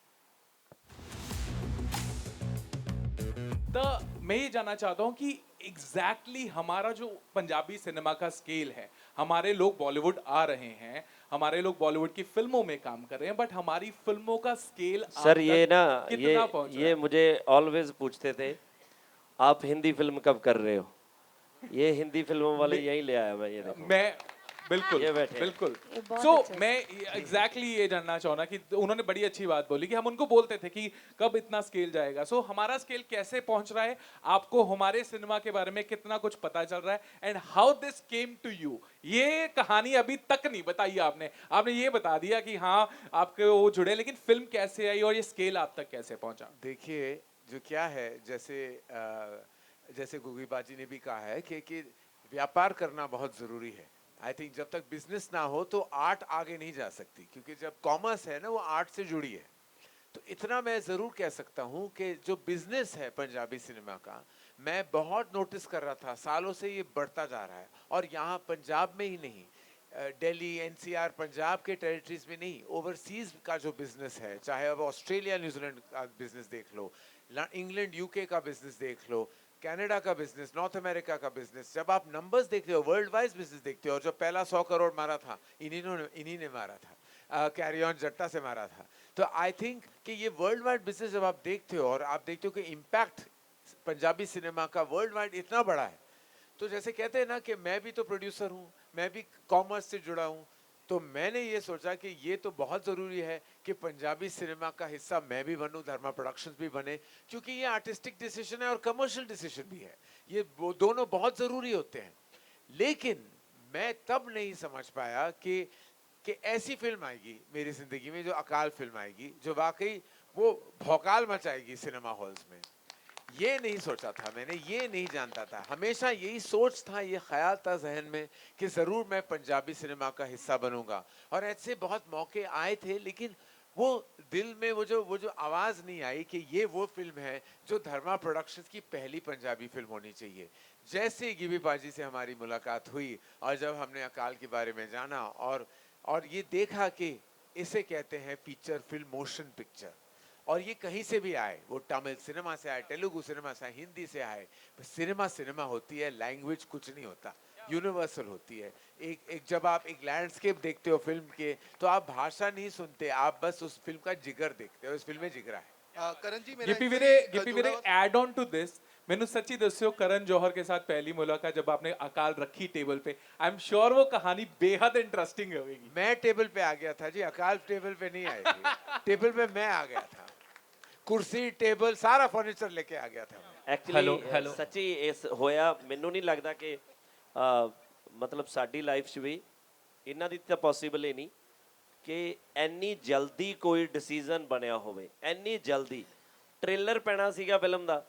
तो मैं ये जानना चाहता हूँ कि एग्जैक्टली हमारा जो पंजाबी सिनेमा का स्केल है, हमारे लोग बॉलीवुड आ रहे हैं, हमारे लोग बॉलीवुड की फिल्मों में काम कर रहे हैं, बट हमारी फिल्मों का स्केल सर ये ना कितना पहुंच रहा ये है? मुझे ऑलवेज पूछते थे आप हिंदी फिल्म कब कर रहे हो। ये हिंदी फिल्मों वाले यही ले आया मैं, ये देखो मैं बिल्कुल ये बैठे हैं। बिल्कुल ये बहुत सो अच्छा है। मैं एग्जैक्टली ये जानना चाहूँगा कि उन्होंने बड़ी अच्छी बात बोली कि हम उनको बोलते थे कि कब इतना स्केल जाएगा। सो हमारा स्केल कैसे पहुंच रहा है, आपको हमारे सिनेमा के बारे में कितना कुछ पता चल रहा है, and how this came to you. ये कहानी अभी तक नहीं बताई आपने, आपने ये बता दिया कि हाँ आपके वो जुड़े, लेकिन फिल्म कैसे आई और ये स्केल आप तक कैसे पहुंचा? देखिए जो क्या है, जैसे गुगी बाजी ने भी कहा है कि व्यापार करना बहुत जरूरी है। आई थिंक जब तक बिजनेस ना हो तो आर्ट आगे नहीं जा सकती, क्योंकि जब कॉमर्स है ना वो आर्ट से जुड़ी है। तो इतना मैं ज़रूर कह सकता हूँ कि जो बिजनेस है पंजाबी सिनेमा का, मैं बहुत नोटिस कर रहा था, सालों से ये बढ़ता जा रहा है। और यहाँ पंजाब में ही नहीं, दिल्ली एनसीआर पंजाब के टेरिटरीज में नहीं, ओवरसीज का जो बिजनेस है, चाहे अब ऑस्ट्रेलिया न्यूजीलैंड का बिजनेस देख लो, इंग्लैंड यूके का बिजनेस देख लो, कनाडा का बिजनेस, नॉर्थ अमेरिका का बिजनेस, जब आप नंबर्स देखते हो, वर्ल्ड वाइज बिजनेस देखते हो, और जो पहला 100 करोड़ मारा था इन्हीं ने मारा था, कैरी ऑन जट्टा से मारा था। तो आई थिंक कि ये वर्ल्ड वाइड बिजनेस जब आप देखते हो, और आप देखते हो कि इम्पैक्ट पंजाबी सिनेमा का वर्ल्ड वाइड इतना बड़ा है, तो जैसे कहते हैं ना कि मैं भी तो प्रोड्यूसर हूँ, मैं भी कॉमर्स से जुड़ा हूँ, तो मैंने ये सोचा कि ये तो बहुत ज़रूरी है कि पंजाबी सिनेमा का हिस्सा मैं भी बनूं, धर्मा प्रोडक्शंस भी बने, क्योंकि ये आर्टिस्टिक डिसीजन है और कमर्शियल डिसीजन भी है, ये वो दोनों बहुत ज़रूरी होते हैं। लेकिन मैं तब नहीं समझ पाया कि ऐसी फिल्म आएगी मेरी ज़िंदगी में, जो अकाल फिल्म आएगी, जो वाकई वो भौकाल मचाएगी सिनेमा हॉल्स में। ये नहीं सोचा था मैंने, ये नहीं जानता था, हमेशा यही सोच था, ये ख्याल था जहन में कि ज़रूर मैं पंजाबी सिनेमा का हिस्सा बनूंगा। और ऐसे बहुत मौके आए थे, लेकिन वो दिल में वो जो आवाज़ नहीं आई कि ये वो फिल्म है जो धर्मा प्रोडक्शंस की पहली पंजाबी फिल्म होनी चाहिए। जैसे ही गिबी पाजी से हमारी मुलाकात हुई और जब हमने अकाल के बारे में जाना और ये देखा कि इसे कहते हैं फीचर फिल्म, मोशन पिक्चर, और ये कहीं से भी आए, वो तमिल सिनेमा से आए, तेलुगु सिनेमा से आए, हिंदी से आए, सिनेमा सिनेमा होती है, लैंग्वेज कुछ नहीं होता, यूनिवर्सल होती है। एक जब आप एक लैंडस्केप देखते हो फिल्म के, तो आप भाषा नहीं सुनते, आप बस उस फिल्म का जिगर देखते हो, उस फिल्म में जिगरा है। करण जी ਗਿੱਪੀ ਵੀਰੇ ਐਡ ਔਨ ਟੂ ਦਿਸ, ਮੈਨੂੰ ਸੱਚੀ ਦੱਸਿਓ ਕਰਨ ਜੌਹਰ के साथ पहली मुलाकात जब आपने अकाल रखी टेबल पे, आई एम श्योर वो कहानी बेहद इंटरेस्टिंग होगी। मैं टेबल पे आ गया था जी, अकाल टेबल पे नहीं आई थी, टेबल पे मैं आ गया था, कुर्सी टेबल सारा फर्नीचर लेके आ गया था मैं। ਐਕਚੁਅਲੀ ਸੱਚੀ ਇਸ ਹੋਇਆ, ਮੈਨੂੰ ਨਹੀਂ ਲੱਗਦਾ ਕਿ ਮਤਲਬ ਸਾਡੀ ਲਾਈਫ 'ਚ ਵੀ ਇਹਨਾਂ ਦੀ ਤਾਂ ਪੋਸੀਬਲ ਹੀ ਨਹੀਂ ਕਿ ਇੰਨੀ ਜਲਦੀ ਕੋਈ ਡਿਸੀਜਨ ਬਣਿਆ ਹੋਵੇ। ਇੰਨੀ ਜਲਦੀ ਟ੍ਰੇਲਰ ਪੈਣਾ ਸੀਗਾ ਫਿਲਮ ਦਾ,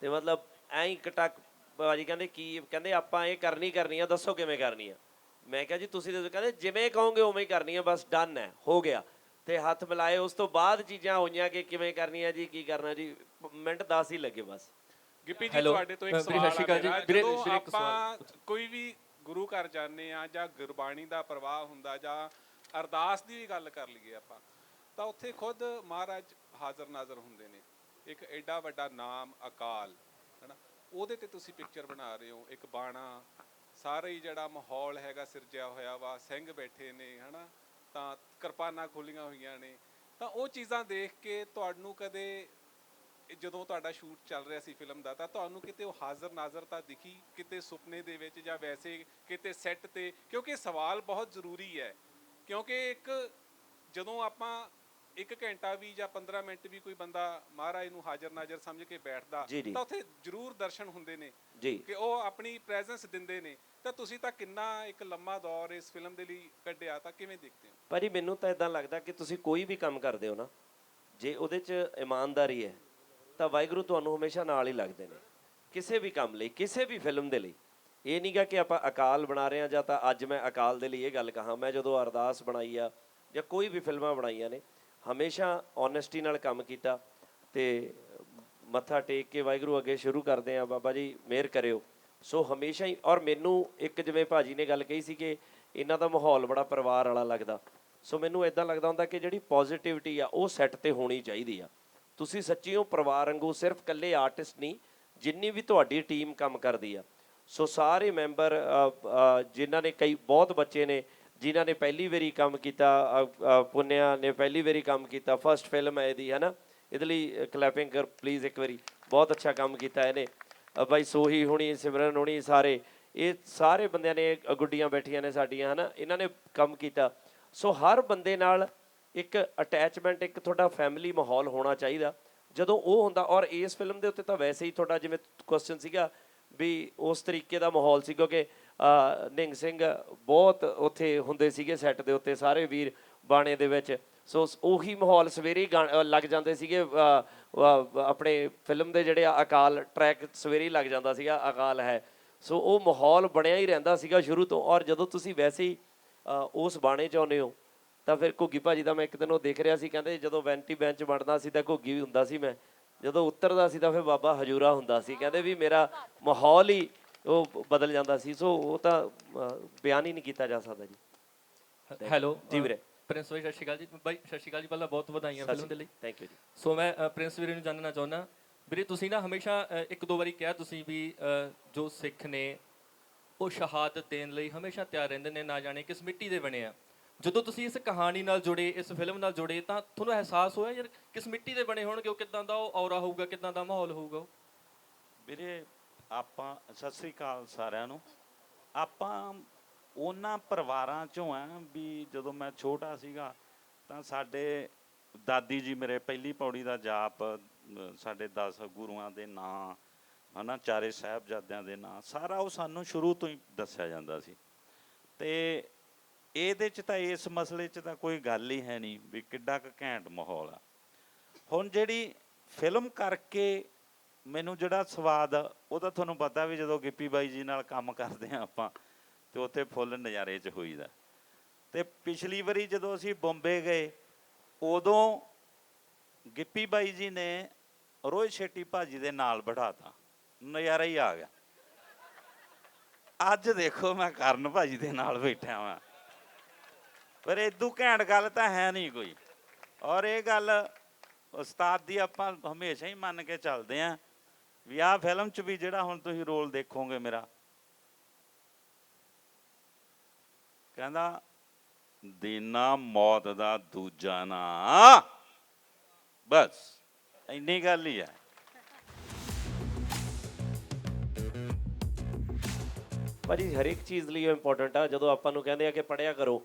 ਤੇ ਮਤਲਬ ਐਂ ਹੀ ਕਟਕ ਬਾਜੀ ਕਹਿੰਦੇ ਕੀ, ਕਹਿੰਦੇ ਆਪਾਂ ਇਹ ਕਰਨੀ ਆ, ਦੱਸੋ ਕਿਵੇਂ ਕਰਨੀ ਆ। ਮੈਂ ਕਿਹਾ ਜੀ ਤੁਸੀਂ ਤਾਂ ਕਹਿੰਦੇ ਜਿਵੇਂ ਕਹੋਗੇ ਉਵੇਂ ਹੀ ਕਰਨੀ ਆ, ਬਸ ਡਨ ਹੈ, ਹੋ ਗਿਆ। ਤੇ ਹੱਥ ਮਿਲਾਏ, ਉਸ ਤੋਂ ਬਾਅਦ ਚੀਜ਼ਾਂ ਹੋਈਆਂ ਕਿ ਕਿਵੇਂ ਕਰਨੀ ਆ ਜੀ, ਕੀ ਕਰਨਾ ਜੀ, ਮਿੰਟ 10 ਹੀ ਲੱਗੇ ਬਸ। ਗਿੱਪੀ ਜੀ ਤੁਹਾਡੇ ਤੋਂ ਇੱਕ ਸਵਾਲ ਆ ਮੇਰਾ, ਜਦੋਂ ਆਪਾਂ ਕੋਈ ਵੀ ਗੁਰੂ ਘਰ ਜਾਂਦੇ ਆ ਜਾਂ ਗੁਰਬਾਣੀ ਦਾ ਪ੍ਰਵਾਹ ਹੁੰਦਾ ਜਾਂ ਅਰਦਾਸ ਦੀ ਵੀ ਗੱਲ ਕਰ ਲਈਏ ਆਪਾਂ, ਤਾਂ ਉੱਥੇ ਖੁਦ ਮਹਾਰਾਜ ਹਾਜ਼ਰ ਨਾਜ਼ਰ ਹੁੰਦੇ ਨੇ। ਇੱਕ ਐਡਾ ਵੱਡਾ ਨਾਮ ਅਕਾਲ ਹੈ ਨਾ, ਉਹਦੇ ਤੇ ਤੁਸੀਂ ਪਿਕਚਰ ਬਣਾ ਰਹੇ ਹੋ, ਇੱਕ ਬਾਣਾ, ਸਾਰਾ ਹੀ ਜਿਹੜਾ ਮਾਹੌਲ ਹੈਗਾ ਸਿਰਜਿਆ ਹੋਇਆ ਵਾ, ਸਿੰਘ ਬੈਠੇ ਨੇ ਹੈ ਨਾ, ਤਾਂ ਕਿਰਪਾਨਾਂ ਖੋਲੀਆਂ ਹੋਈਆਂ ਨੇ, ਤਾਂ ਉਹ ਚੀਜ਼ਾਂ ਦੇਖ ਕੇ ਤੁਹਾਨੂੰ ਕਦੇ ਜਦੋਂ ਤੁਹਾਡਾ ਸ਼ੂਟ ਚੱਲ ਰਿਹਾ ਸੀ ਫਿਲਮ ਦਾ, ਤਾਂ ਤੁਹਾਨੂੰ ਕਿਤੇ ਉਹ ਹਾਜ਼ਰ ਨਾਜ਼ਰਤਾ ਦਿਖੀ ਕਿਤੇ ਸੁਪਨੇ ਦੇ ਵਿੱਚ ਜਾਂ ਵੈਸੇ ਕਿਤੇ ਸੈੱਟ ਤੇ? ਕਿਉਂਕਿ ਸਵਾਲ ਬਹੁਤ ਜ਼ਰੂਰੀ ਹੈ, ਕਿਉਂਕਿ ਇੱਕ ਜਦੋਂ ਆਪਾਂ 1 ਘੰਟਾ ਵੀ ਜਾਂ 15 ਮਿੰਟ ਵੀ ਕੋਈ ਬੰਦਾ ਮਹਾਰਾਜ ਨੂੰ ਹਾਜ਼ਰ ਨਾਜ਼ਰ ਸਮਝ ਕੇ ਬੈਠਦਾ ਜੀ, ਜੀ। ਤਾਂ ਉੱਥੇ ਜ਼ਰੂਰ ਦਰਸ਼ਨ ਹੁੰਦੇ ਨੇ ਜੀ। ਕਿ ਉਹ ਆਪਣੀ ਪ੍ਰੈਜ਼ੈਂਸ ਦਿੰਦੇ ਨੇ। ਤਾਂ ਤੁਸੀਂ ਤਾਂ ਕਿੰਨਾ ਇੱਕ ਲੰਮਾ ਦੌਰ ਇਸ ਫਿਲਮ ਦੇ ਲਈ ਕੱਢਿਆ, ਤਾਂ ਕਿਵੇਂ ਦੇਖਦੇ ਹੋ? ਭਾਜੀ ਮੈਨੂੰ ਤਾਂ ਇਦਾਂ ਲੱਗਦਾ ਕਿ ਤੁਸੀਂ ਕੋਈ ਵੀ ਕੰਮ ਕਰਦੇ ਹੋ ਨਾ, ਜੇ ਉਹਦੇ 'ਚ ਇਮਾਨਦਾਰੀ ਹੈ ਤਾਂ ਵਾਹਿਗੁਰੂ ਤੁਹਾਨੂੰ ਹਮੇਸ਼ਾ ਨਾਲ ਹੀ ਲੱਗਦੇ ਨੇ, ਕਿਸੇ ਵੀ ਕੰਮ ਲਈ, ਕਿਸੇ ਵੀ ਫਿਲਮ ਦੇ ਲਈ। ਇਹ ਨਹੀਂਗਾ ਕਿ ਆਪਾਂ ਅਕਾਲ ਬਣਾ ਰਹੇ ਹਾਂ ਜਾਂ ਤਾਂ ਅੱਜ ਮੈਂ ਅਕਾਲ ਦੇ ਲਈ ਇਹ ਗੱਲ ਕਹਾਂ। ਮੈਂ ਜਦੋਂ ਅਰਦਾਸ ਬਣਾਈ ਆ ਜਾਂ ਕੋਈ ਵੀ ਫਿਲਮਾਂ ਬਣਾਈਆਂ ਨੇ, ਹਮੇਸ਼ਾ ਓਨੈਸਟੀ ਨਾਲ ਕੰਮ ਕੀਤਾ ਤੇ ਮੱਥਾ ਟੇਕ ਕੇ ਵਾਹਿਗੁਰੂ ਅੱਗੇ ਸ਼ੁਰੂ ਕਰਦੇ ਆ, ਬਾਬਾ ਜੀ ਮਿਹਰ ਕਰਿਓ। ਸੋ ਹਮੇਸ਼ਾ ਹੀ, ਔਰ ਮੈਨੂੰ ਇੱਕ ਜਿਵੇਂ ਭਾਜੀ ਨੇ ਗੱਲ ਕਹੀ ਸੀ ਕਿ ਇਹਨਾਂ ਦਾ ਮਾਹੌਲ ਬੜਾ ਪਰਿਵਾਰ ਵਾਲਾ ਲੱਗਦਾ, ਸੋ ਮੈਨੂੰ ਇਦਾਂ ਲੱਗਦਾ ਹੁੰਦਾ ਕਿ ਜਿਹੜੀ ਪੋਜ਼ਿਟਿਵਿਟੀ ਆ ਉਹ ਸੈੱਟ ਤੇ ਹੋਣੀ ਚਾਹੀਦੀ ਆ। ਤੁਸੀਂ ਸੱਚੀਓ ਪਰਿਵਾਰ ਵਾਂਗੂ, ਸਿਰਫ ਇਕੱਲੇ ਆਰਟਿਸਟ ਨਹੀਂ, ਜਿੰਨੀ ਵੀ ਤੁਹਾਡੀ ਟੀਮ ਕੰਮ ਕਰਦੀ ਆ, ਸੋ ਸਾਰੇ ਮੈਂਬਰ ਜਿਨ੍ਹਾਂ ਨੇ, ਕਈ ਬਹੁਤ ਬੱਚੇ ਨੇ ਜਿਨ੍ਹਾਂ ਨੇ ਪਹਿਲੀ ਵਾਰੀ ਕੰਮ ਕੀਤਾ, ਪੁੰਨਿਆ ਨੇ ਪਹਿਲੀ ਵਾਰੀ ਕੰਮ ਕੀਤਾ, ਫਸਟ ਫਿਲਮ ਹੈ ਇਹਦੀ, ਹੈ ਨਾ, ਇਹਦੇ ਲਈ ਕਲੈਪਿੰਗ ਕਰ ਪਲੀਜ਼ ਇੱਕ ਵਾਰੀ। ਬਹੁਤ ਅੱਛਾ ਕੰਮ ਕੀਤਾ ਇਹਨੇ। ਬਾਈ ਸੋਹੀ ਹੋਣੀ, ਸਿਮਰਨ ਹੋਣੀ, ਸਾਰੇ ਇਹ ਸਾਰੇ ਬੰਦਿਆਂ ਨੇ, ਗੁੱਡੀਆਂ ਬੈਠੀਆਂ ਨੇ ਸਾਡੀਆਂ, ਹੈ ਨਾ, ਇਹਨਾਂ ਨੇ ਕੰਮ ਕੀਤਾ। ਸੋ ਹਰ ਬੰਦੇ ਨਾਲ ਇੱਕ ਅਟੈਚਮੈਂਟ, ਇੱਕ ਤੁਹਾਡਾ ਫੈਮਿਲੀ ਮਾਹੌਲ ਹੋਣਾ ਚਾਹੀਦਾ। ਜਦੋਂ ਉਹ ਹੁੰਦਾ, ਔਰ ਇਸ ਫਿਲਮ ਦੇ ਉੱਤੇ ਤਾਂ ਵੈਸੇ ਹੀ ਤੁਹਾਡਾ ਜਿਵੇਂ ਕੁਐਸਚਨ ਸੀਗਾ ਵੀ ਉਸ ਤਰੀਕੇ ਦਾ ਮਾਹੌਲ ਸੀ, ਕਿਉਂਕਿ ਨਿੰਗ ਸਿੰਘ ਬਹੁਤ ਉੱਥੇ ਹੁੰਦੇ ਸੀਗੇ ਸੈੱਟ ਦੇ ਉੱਤੇ, ਸਾਰੇ ਵੀਰ ਬਾਣੇ ਦੇ ਵਿੱਚ। ਸੋ ਉਹੀ ਮਾਹੌਲ ਸਵੇਰੇ ਹੀ ਲੱਗ ਜਾਂਦੇ ਸੀਗੇ, ਆਪਣੇ ਫਿਲਮ ਦੇ ਜਿਹੜੇ ਅਕਾਲ ਟਰੈਕ ਸਵੇਰੇ ਹੀ ਲੱਗ ਜਾਂਦਾ ਸੀਗਾ, ਅਕਾਲ ਹੈ। ਸੋ ਉਹ ਮਾਹੌਲ ਬਣਿਆ ਹੀ ਰਹਿੰਦਾ ਸੀਗਾ ਸ਼ੁਰੂ ਤੋਂ। ਔਰ ਜਦੋਂ ਤੁਸੀਂ ਵੈਸੇ ਹੀ ਉਸ ਬਾਣੇ 'ਚ ਆਉਂਦੇ ਹੋ ਤਾਂ ਫਿਰ ਘੁੱਗੀ ਭਾਜੀ ਦਾ ਮੈਂ ਇੱਕ ਦਿਨ ਉਹ ਦੇਖ ਰਿਹਾ ਸੀ, ਕਹਿੰਦੇ ਜਦੋਂ ਵੈਂਟੀ ਬੈਂਚ ਬਣਦਾ ਸੀ ਤਾਂ ਘੁੱਗੀ ਵੀ ਹੁੰਦਾ ਸੀ, ਮੈਂ ਜਦੋਂ ਉਤਰਦਾ ਸੀ ਤਾਂ ਫਿਰ ਬਾਬਾ ਹਜੂਰਾ ਹੁੰਦਾ ਸੀ। ਕਹਿੰਦੇ ਵੀ ਮੇਰਾ ਮਾਹੌਲ ਹੀ ਉਹ ਬਦਲ ਜਾਂਦਾ ਸੀ। ਸੋ ਉਹ ਤਾਂ ਬਿਆਨ ਹੀ ਨਹੀਂ ਕੀਤਾ ਜਾ ਸਕਦਾ ਜੀ। ਹੈਲੋ ਜੀ ਵੀਰੇ। ਪ੍ਰਿੰਸ ਬਾਈ ਸਤਿ ਸ਼੍ਰੀ ਅਕਾਲ ਜੀ। ਬਾਈ ਸਤਿ ਸ਼੍ਰੀ ਅਕਾਲ ਜੀ, ਪਹਿਲਾਂ ਬਹੁਤ ਵਧਾਈਆਂ ਫਿਲਮ ਦੇ ਲਈ। ਥੈਂਕ ਯੂ ਜੀ। ਸੋ ਮੈਂ ਪ੍ਰਿੰਸ ਵੀਰੇ ਨੂੰ ਜਾਣਨਾ ਚਾਹੁੰਦਾ ਵੀਰੇ, ਤੁਸੀਂ ਨਾ ਹਮੇਸ਼ਾ ਇੱਕ ਦੋ ਵਾਰੀ ਕਿਹਾ ਤੁਸੀਂ ਵੀ ਜੋ ਸਿੱਖ ਨੇ ਉਹ ਸ਼ਹਾਦਤ ਦੇਣ ਲਈ ਹਮੇਸ਼ਾ ਤਿਆਰ ਰਹਿੰਦੇ ਨੇ, ਨਾ ਜਾਣੇ ਕਿਸ ਮਿੱਟੀ ਦੇ ਬਣੇ ਆ। ਜਦੋਂ ਤੁਸੀਂ ਇਸ ਕਹਾਣੀ ਨਾਲ ਜੁੜੇ, ਇਸ ਫਿਲਮ ਨਾਲ ਜੁੜੇ, ਤਾਂ ਤੁਹਾਨੂੰ ਅਹਿਸਾਸ ਹੋਇਆ ਯਾਰ ਕਿਸ ਮਿੱਟੀ ਦੇ ਬਣੇ ਹੋਣਗੇ, ਉਹ ਕਿੱਦਾਂ ਦਾ ਉਹ ਔਰਾ ਹੋਊਗਾ, ਕਿੱਦਾਂ ਦਾ ਮਾਹੌਲ ਹੋਊਗਾ ਉਹ? ਵੀਰੇ ਆਪਾਂ ਸਤਿ ਸ੍ਰੀ ਅਕਾਲ ਸਾਰਿਆਂ ਨੂੰ। ਆਪਾਂ ਉਹਨਾਂ ਪਰਿਵਾਰਾਂ ਚੋਂ ਆ ਵੀ ਜਦੋਂ ਮੈਂ ਛੋਟਾ ਸੀਗਾ ਤਾਂ ਸਾਡੇ ਦਾਦੀ ਜੀ ਮੇਰੇ ਪਹਿਲੀ ਪੌੜੀ ਦਾ ਜਾਪ, ਸਾਡੇ 10 ਗੁਰੂਆਂ ਦੇ ਨਾਂ, ਹੈ ਨਾ, ਚਾਰੇ ਸਾਹਿਬਜ਼ਾਦਿਆਂ ਦੇ ਨਾਂ, ਸਾਰਾ ਉਹ ਸਾਨੂੰ ਸ਼ੁਰੂ ਤੋਂ ਹੀ ਦੱਸਿਆ ਜਾਂਦਾ ਸੀ। ਅਤੇ ਇਹਦੇ 'ਚ ਤਾਂ, ਇਸ ਮਸਲੇ 'ਚ ਤਾਂ ਕੋਈ ਗੱਲ ਹੀ ਹੈ ਨਹੀਂ ਵੀ ਕਿੱਡਾ ਕੁ ਘੈਂਟ ਮਾਹੌਲ ਆ। ਹੁਣ ਜਿਹੜੀ ਫਿਲਮ ਕਰਕੇ ਮੈਨੂੰ ਜਿਹੜਾ ਸਵਾਦ ਆ, ਉਹ ਤਾਂ ਤੁਹਾਨੂੰ ਪਤਾ ਵੀ ਜਦੋਂ ਗਿੱਪੀ ਬਾਈ ਜੀ ਨਾਲ ਕੰਮ ਕਰਦੇ ਹਾਂ ਆਪਾਂ, ਅਤੇ ਉੱਥੇ ਫੁੱਲ ਨਜ਼ਾਰੇ 'ਚ ਹੋਈਦਾ। ਅਤੇ ਪਿਛਲੀ ਵਾਰੀ ਜਦੋਂ ਅਸੀਂ ਬੰਬੇ ਗਏ, ਉਦੋਂ ਗਿੱਪੀ ਬਾਈ ਜੀ ਨੇ ਰੋਹਿਤ ਸ਼ੈਟੀ ਭਾਜੀ ਦੇ ਨਾਲ ਬਿਠਾਤਾ, ਨਜ਼ਾਰਾ ਹੀ ਆ ਗਿਆ। ਅੱਜ ਦੇਖੋ ਮੈਂ ਕਰਨ ਭਾਜੀ ਦੇ ਨਾਲ ਬੈਠਾ ਵਾਂ, ਪਰ ਇਦੂ ਘੈਂਟ ਗੱਲ ਤਾਂ ਹੈ ਨਹੀਂ ਕੋਈ। ਔਰ ਇਹ ਗੱਲ ਉਸਤਾਦ ਦੀ ਆਪਾਂ ਹਮੇਸ਼ਾ ਹੀ ਮੰਨ ਕੇ ਚੱਲਦੇ ਹਾਂ ਵੀ ਆਹ ਫਿਲਮ 'ਚ ਵੀ ਜਿਹੜਾ ਹੁਣ ਤੁਸੀਂ ਰੋਲ ਦੇਖੋਗੇ ਮੇਰਾ, ਕਹਿੰਦਾ ਦੇਣਾ ਮੌਤ ਦਾ ਦੂਜਾ ਨਾਂ, ਬਸ ਇੰਨੀ ਗੱਲ ਹੀ ਹੈ। ਭਾਜੀ ਹਰੇਕ ਚੀਜ਼ ਲਈ ਇੰਪੋਰਟੈਂਟ ਆ। ਜਦੋਂ ਆਪਾਂ ਨੂੰ ਕਹਿੰਦੇ ਆ ਕਿ ਪੜ੍ਹਿਆ ਕਰੋ,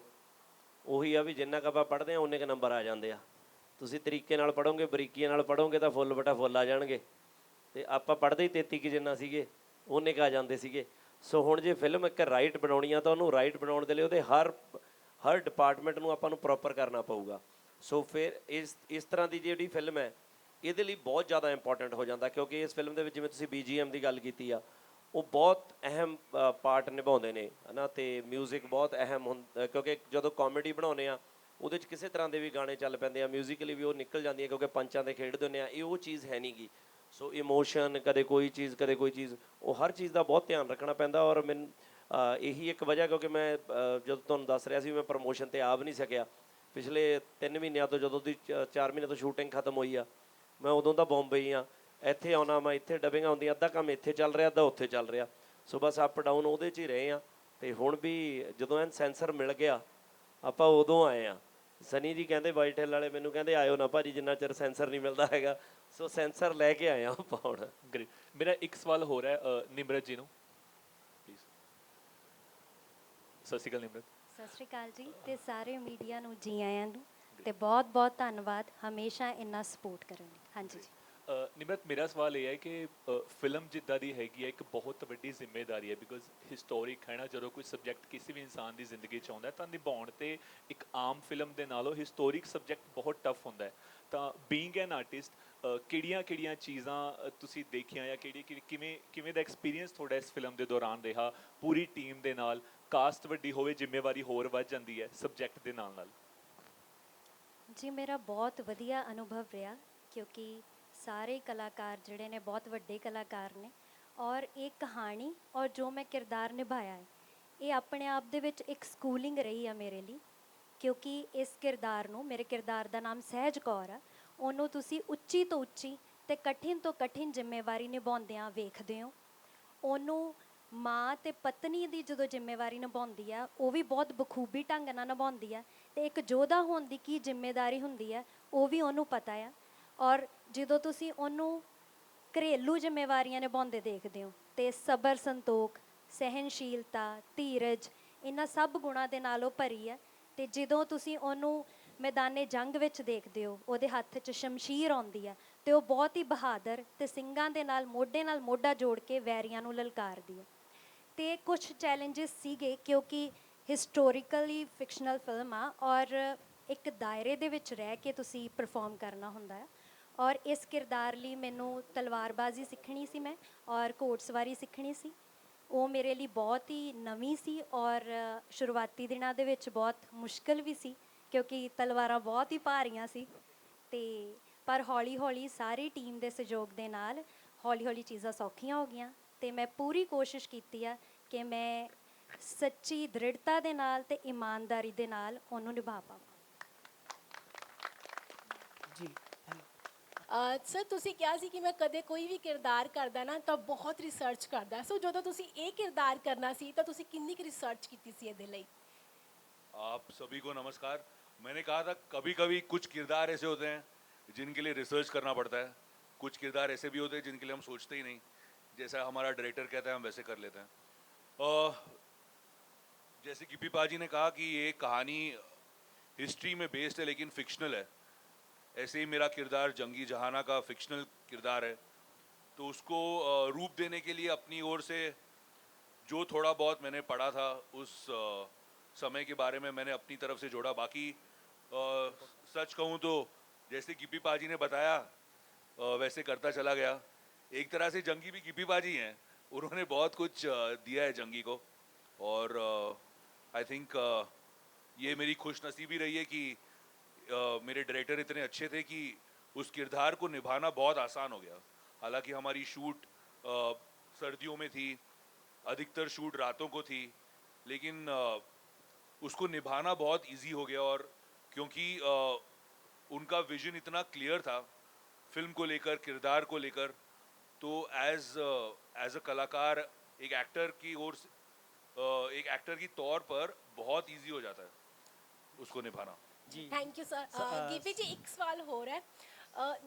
ਉਹੀ ਆ ਵੀ ਜਿੰਨਾ ਕੁ ਆਪਾਂ ਪੜ੍ਹਦੇ ਹਾਂ ਉਨੇ ਕੁ ਨੰਬਰ ਆ ਜਾਂਦੇ ਆ। ਤੁਸੀਂ ਤਰੀਕੇ ਨਾਲ ਪੜ੍ਹੋਗੇ, ਬਰੀਕੀਆਂ ਨਾਲ ਪੜ੍ਹੋਗੇ ਤਾਂ ਫੁੱਲ ਬਟਾ ਫੁੱਲ ਆ ਜਾਣਗੇ। ਅਤੇ ਆਪਾਂ ਪੜ੍ਹਦੇ ਹੀ 33 ਕੁ ਜਿੰਨਾ ਸੀਗੇ, ਉਨੇ ਕੁ ਆ ਜਾਂਦੇ ਸੀਗੇ। ਸੋ ਹੁਣ ਜੇ ਫਿਲਮ ਇੱਕ ਰਾਈਟ ਬਣਾਉਣੀ ਆ ਤਾਂ ਉਹਨੂੰ ਰਾਈਟ ਬਣਾਉਣ ਦੇ ਲਈ ਉਹਦੇ ਹਰ ਡਿਪਾਰਟਮੈਂਟ ਨੂੰ ਆਪਾਂ ਨੂੰ ਪ੍ਰੋਪਰ ਕਰਨਾ ਪਊਗਾ। ਸੋ ਫਿਰ ਇਸ ਤਰ੍ਹਾਂ ਦੀ ਜਿਹੜੀ ਫਿਲਮ ਹੈ ਇਹਦੇ ਲਈ ਬਹੁਤ ਜ਼ਿਆਦਾ ਇੰਪੋਰਟੈਂਟ ਹੋ ਜਾਂਦਾ, ਕਿਉਂਕਿ ਇਸ ਫਿਲਮ ਦੇ ਵਿੱਚ ਜਿਵੇਂ ਤੁਸੀਂ BGM ਦੀ ਗੱਲ ਕੀਤੀ ਆ, ਉਹ ਬਹੁਤ ਅਹਿਮ ਪਾਰਟ ਨਿਭਾਉਂਦੇ ਨੇ, ਹੈ ਨਾ। ਅਤੇ ਮਿਊਜ਼ਿਕ ਬਹੁਤ ਅਹਿਮ ਹੁੰਦਾ, ਕਿਉਂਕਿ ਜਦੋਂ ਕਾਮੇਡੀ ਬਣਾਉਂਦੇ ਆ ਉਹਦੇ 'ਚ ਕਿਸੇ ਤਰ੍ਹਾਂ ਦੇ ਵੀ ਗਾਣੇ ਚੱਲ ਪੈਂਦੇ ਆ, ਮਿਊਜ਼ਿਕਲੀ ਵੀ ਉਹ ਨਿਕਲ ਜਾਂਦੀ ਹੈ, ਕਿਉਂਕਿ ਪੰਚਾਂ ਦੇ ਖੇਡਦੇ ਹੁੰਦੇ ਆ। ਇਹ ਉਹ ਚੀਜ਼ ਹੈ ਨਹੀਂ ਗੀ। ਸੋ ਇਮੋਸ਼ਨ, ਕਦੇ ਕੋਈ ਚੀਜ਼, ਕਦੇ ਕੋਈ ਚੀਜ਼, ਉਹ ਹਰ ਚੀਜ਼ ਦਾ ਬਹੁਤ ਧਿਆਨ ਰੱਖਣਾ ਪੈਂਦਾ। ਔਰ ਮੈਨੂੰ ਇਹੀ ਇੱਕ ਵਜ੍ਹਾ, ਕਿਉਂਕਿ ਮੈਂ ਜਦੋਂ ਤੁਹਾਨੂੰ ਦੱਸ ਰਿਹਾ ਸੀ ਮੈਂ ਪ੍ਰਮੋਸ਼ਨ 'ਤੇ ਆ ਵੀ ਨਹੀਂ ਸਕਿਆ ਪਿਛਲੇ 3 ਮਹੀਨਿਆਂ ਤੋਂ, ਜਦੋਂ ਦੀ 4 ਮਹੀਨੇ ਤੋਂ ਸ਼ੂਟਿੰਗ ਖਤਮ ਹੋਈ ਆ, ਮੈਂ ਉਦੋਂ ਦਾ ਬੰਬਈ ਹੀ ਹਾਂ। ਇੱਥੇ ਆਉਣਾ, ਮੈਂ ਇੱਥੇ ਡਬਿੰਗ ਆਉਂਦੀ, ਅੱਧਾ ਕੰਮ ਇੱਥੇ ਚੱਲ ਰਿਹਾ, ਅੱਧਾ ਉੱਥੇ ਚੱਲ ਰਿਹਾ। ਸੋ ਬਸ ਅਪ ਡਾਊਨ ਉਹਦੇ 'ਚ ਹੀ ਰਹੇ ਹਾਂ। ਅਤੇ ਹੁਣ ਵੀ ਜਦੋਂ ਐਨ ਸੈਂਸਰ ਮਿਲ ਗਿਆ, ਆਪਾਂ ਉਦੋਂ ਆਏ ਹਾਂ। ਸਨੀ ਜੀ ਕਹਿੰਦੇ ਵਾਈਟ ਹਿੱਲ ਵਾਲੇ ਮੈਨੂੰ ਕਹਿੰਦੇ ਆਇਓ ਨਾ ਭਾਜੀ ਜਿੰਨਾ ਚਿਰ ਸੈਂਸਰ ਨਹੀਂ ਮਿਲਦਾ ਹੈਗਾ। ਸੋ ਸੈਂਸਰ ਲੈ ਕੇ ਆਏ ਹਾਂ ਆਪਾਂ ਹੁਣ। ਗ੍ਰੇਟ। ਮੇਰਾ ਇੱਕ ਸਵਾਲ ਹੋ ਰਿਹਾ ਹੈ ਨਿਮਰਤ ਜੀ ਨੂੰ, ਪਲੀਜ਼। ਸਤਿ ਸ਼੍ਰੀ ਅਕਾਲ ਨਿਮਰਤ। ਸਤਿ ਸ਼੍ਰੀ ਅਕਾਲ ਜੀ, ਤੇ ਸਾਰੇ ਮੀਡੀਆ ਨੂੰ ਜੀ ਆਇਆਂ ਨੂੰ। ਤੇ ਬਹੁਤ ਬਹੁਤ ਧੰਨਵਾਦ ਹਮੇਸ਼ਾ ਇੰਨਾ ਸਪੋਰਟ ਕਰਨ ਲਈ। ਹਾਂਜੀ ਜੀ। ਨਿਮਰਤ, ਮੇਰਾ ਸਵਾਲ ਇਹ ਹੈ ਕਿ ਫਿਲਮ ਜਿੱਦਾਂ ਦੀ ਹੈਗੀ ਹੈ ਇੱਕ ਬਹੁਤ ਵੱਡੀ ਜ਼ਿੰਮੇਵਾਰੀ ਹੈ, ਬਿਕੋਜ਼ ਹਿਸਟੋਰਿਕ ਹੈ ਨਾ, ਜਦੋਂ ਕੋਈ ਸਬਜੈਕਟ ਕਿਸੇ ਵੀ ਇਨਸਾਨ ਦੀ ਜ਼ਿੰਦਗੀ 'ਚ ਆਉਂਦਾ ਤਾਂ ਨਿਭਾਉਣ ਤੇ ਇੱਕ ਆਮ ਫਿਲਮ ਦੇ ਨਾਲੋਂ ਹਿਸਟੋਰਿਕ ਸਬਜੈਕਟ ਬਹੁਤ ਟਫ ਹੁੰਦਾ ਹੈ। ਤਾਂ ਬੀਇੰਗ ਐਨ ਆਰਟਿਸਟ ਕਿਹੜੀਆਂ ਚੀਜ਼ਾਂ ਤੁਸੀਂ ਦੇਖੀਆਂ ਜਾਂ ਕਿਵੇਂ ਦਾ ਐਕਸਪੀਰੀਅੰਸ ਤੁਹਾਡਾ ਇਸ ਫਿਲਮ ਦੇ ਦੌਰਾਨ ਰਿਹਾ, ਪੂਰੀ ਟੀਮ ਦੇ ਨਾਲ? ਕਾਸਟ ਵੱਡੀ ਹੋਵੇ, ਜ਼ਿੰਮੇਵਾਰੀ ਹੋਰ ਵੱਧ ਜਾਂਦੀ ਹੈ ਸਬਜੈਕਟ ਦੇ ਨਾਲ। ਜੀ ਮੇਰਾ ਬਹੁਤ ਵਧੀਆ ਅਨੁਭਵ ਰਿਹਾ, ਕਿਉਂਕਿ ਸਾਰੇ ਕਲਾਕਾਰ ਜਿਹੜੇ ਨੇ ਬਹੁਤ ਵੱਡੇ ਕਲਾਕਾਰ ਨੇ, ਔਰ ਇਹ ਕਹਾਣੀ ਔਰ ਜੋ ਮੈਂ ਕਿਰਦਾਰ ਨਿਭਾਇਆ ਹੈ ਇਹ ਆਪਣੇ ਆਪ ਦੇ ਵਿੱਚ ਇੱਕ ਸਕੂਲਿੰਗ ਰਹੀ ਆ ਮੇਰੇ ਲਈ। ਕਿਉਂਕਿ ਇਸ ਕਿਰਦਾਰ ਨੂੰ, ਮੇਰੇ ਕਿਰਦਾਰ ਦਾ ਨਾਮ ਸਹਿਜ ਕੌਰ ਆ, ਉਹਨੂੰ ਤੁਸੀਂ ਉੱਚੀ ਤੋਂ ਉੱਚੀ ਤੇ ਕਠਿਨ ਤੋਂ ਕਠਿਨ ਜ਼ਿੰਮੇਵਾਰੀ ਨਿਭਾਉਂਦਿਆਂ ਵੇਖਦੇ ਹੋ। ਉਹਨੂੰ ਮਾਂ ਤੇ ਪਤਨੀ ਦੀ ਜਦੋਂ ਜ਼ਿੰਮੇਵਾਰੀ ਨਿਭਾਉਂਦੀ ਆ ਉਹ ਵੀ ਬਹੁਤ ਬਖੂਬੀ ਢੰਗ ਨਾਲ ਨਿਭਾਉਂਦੀ ਆ, ਤੇ ਇੱਕ ਯੋਧਾ ਹੋਣ ਦੀ ਕੀ ਜ਼ਿੰਮੇਵਾਰੀ ਹੁੰਦੀ ਆ ਉਹ ਵੀ ਉਹਨੂੰ ਪਤਾ ਆ। ਔਰ ਜਦੋਂ ਤੁਸੀਂ ਉਹਨੂੰ ਘਰੇਲੂ ਜ਼ਿੰਮੇਵਾਰੀਆਂ ਨਿਭਾਉਂਦੇ ਦੇਖਦੇ ਹੋ ਤੇ ਸਬਰ, ਸੰਤੋਖ, ਸਹਿਨਸ਼ੀਲਤਾ, ਧੀਰਜ, ਇਹਨਾਂ ਸਭ ਗੁਣਾਂ ਦੇ ਨਾਲ ਉਹ ਭਰੀ ਹੈ। ਤੇ ਜਦੋਂ ਤੁਸੀਂ ਉਹਨੂੰ ਮੈਦਾਨੇ ਜੰਗ ਵਿੱਚ ਦੇਖਦੇ ਹੋ, ਉਹਦੇ ਹੱਥ 'ਚ ਸ਼ਮਸ਼ੀਰ ਆਉਂਦੀ ਹੈ ਤੇ ਉਹ ਬਹੁਤ ਹੀ ਬਹਾਦਰ ਤੇ ਸਿੰਘਾਂ ਦੇ ਨਾਲ ਮੋਢਾ ਜੋੜ ਕੇ ਵੈਰੀਆਂ ਨੂੰ ਲਲਕਾਰਦੀ ਹੈ। ਤੇ ਕੁਝ ਚੈਲੰਜਸ ਸੀਗੇ ਕਿਉਂਕਿ ਹਿਸਟੋਰੀਕਲੀ ਫਿਕਸ਼ਨਲ ਫਿਲਮ ਆ ਔਰ ਇੱਕ ਦਾਇਰੇ ਦੇ ਵਿੱਚ ਰਹਿ ਕੇ ਤੁਸੀਂ ਪਰਫਾਰਮ ਕਰਨਾ ਹੁੰਦਾ ਹੈ। ਔਰ ਇਸ ਕਿਰਦਾਰ ਲਈ ਮੈਨੂੰ ਤਲਵਾਰਬਾਜ਼ੀ ਸਿੱਖਣੀ ਸੀ ਮੈਂ, ਔਰ ਘੋੜਸਵਾਰੀ ਸਿੱਖਣੀ ਸੀ। ਉਹ ਮੇਰੇ ਲਈ ਬਹੁਤ ਹੀ ਨਵੀਂ ਸੀ ਔਰ ਸ਼ੁਰੂਆਤੀ ਦਿਨਾਂ ਦੇ ਵਿੱਚ ਬਹੁਤ ਮੁਸ਼ਕਿਲ ਵੀ ਸੀ ਕਿਉਂਕਿ ਤਲਵਾਰਾਂ ਬਹੁਤ ਹੀ ਭਾਰੀਆਂ ਸੀ। ਤੇ ਪਰ ਹੌਲੀ ਹੌਲੀ ਸਾਰੀ ਟੀਮ ਦੇ ਸਹਿਯੋਗ ਦੇ ਨਾਲ ਹੌਲੀ ਹੌਲੀ ਚੀਜ਼ਾਂ ਸੌਖੀਆਂ ਹੋ ਗਈਆਂ ਤੇ ਮੈਂ ਪੂਰੀ ਕੋਸ਼ਿਸ਼ ਕੀਤੀ ਆ ਕਿ ਮੈਂ ਸੱਚੀ ਦ੍ਰਿੜਤਾ ਦੇ ਨਾਲ ਤੇ ਇਮਾਨਦਾਰੀ ਦੇ ਨਾਲ ਉਹਨੂੰ ਨਿਭਾ ਪਾਵਾਂ। ਜੀ ਸਰ, ਤੁਸੀਂ ਕਿਹਾ ਸੀ ਕਿ ਮੈਂ ਕਦੇ ਕੋਈ ਵੀ ਕਿਰਦਾਰ ਕਰਦਾ ਨਾ ਤਾਂ ਬਹੁਤ ਰਿਸਰਚ ਕਰਦਾ। ਸੋ ਜਦੋਂ ਤੁਸੀਂ ਇਹ ਕਿਰਦਾਰ ਕਰਨਾ ਸੀ ਤਾਂ ਤੁਸੀਂ ਕਿੰਨੀ ਕੁ ਰਿਸਰਚ ਕੀਤੀ ਸੀ ਇਹਦੇ ਲਈ? आप सभी को नमस्कार। मैंने कहा था कभी कभी कुछ किरदार ऐसे होते हैं जिनके लिए रिसर्च करना पड़ता है, कुछ किरदार ऐसे भी होते हैं जिनके लिए हम सोचते ही नहीं, जैसा हमारा डायरेक्टर कहता है हम वैसे कर लेते हैं। जैसे गिप्पी पाजी ने कहा कि ये कहानी हिस्ट्री में बेस्ड है लेकिन फिक्शनल है, ऐसे ही मेरा किरदार जंगी जहाना का फिक्शनल किरदार है। तो उसको रूप देने के लिए अपनी ओर से जो थोड़ा बहुत मैंने पढ़ा था उस समय के बारे में मैंने अपनी तरफ से जोड़ा। बाकी सच कहूँ तो जैसे गिप्पी पाजी ने बताया वैसे करता चला गया। एक तरह से जंगी भी गिप्पी पाजी हैं, उन्होंने बहुत कुछ दिया है जंगी को। और आई थिंक ये मेरी खुशनसीबी रही है कि मेरे डायरेक्टर इतने अच्छे थे कि उस किरदार को निभाना बहुत आसान हो गया। हालांकि हमारी शूट सर्दियों में थी, अधिकतर शूट रातों को थी, लेकिन उसको निभाना बहुत इजी हो गया। और क्योंकि उनका विजन इतना क्लियर था फिल्म को लेकर, किरदार को लेकर, तो एज अ कलाकार एक एक्टर की ओर से एक एक्टर की तौर पर बहुत इजी हो जाता है उसको निभाना। ਜੀ ਥੈਂਕ ਯੂ ਸਰ। ਗਿੱਪੀ ਜੀ, ਇੱਕ ਸਵਾਲ ਹੋਰ ਹੈ।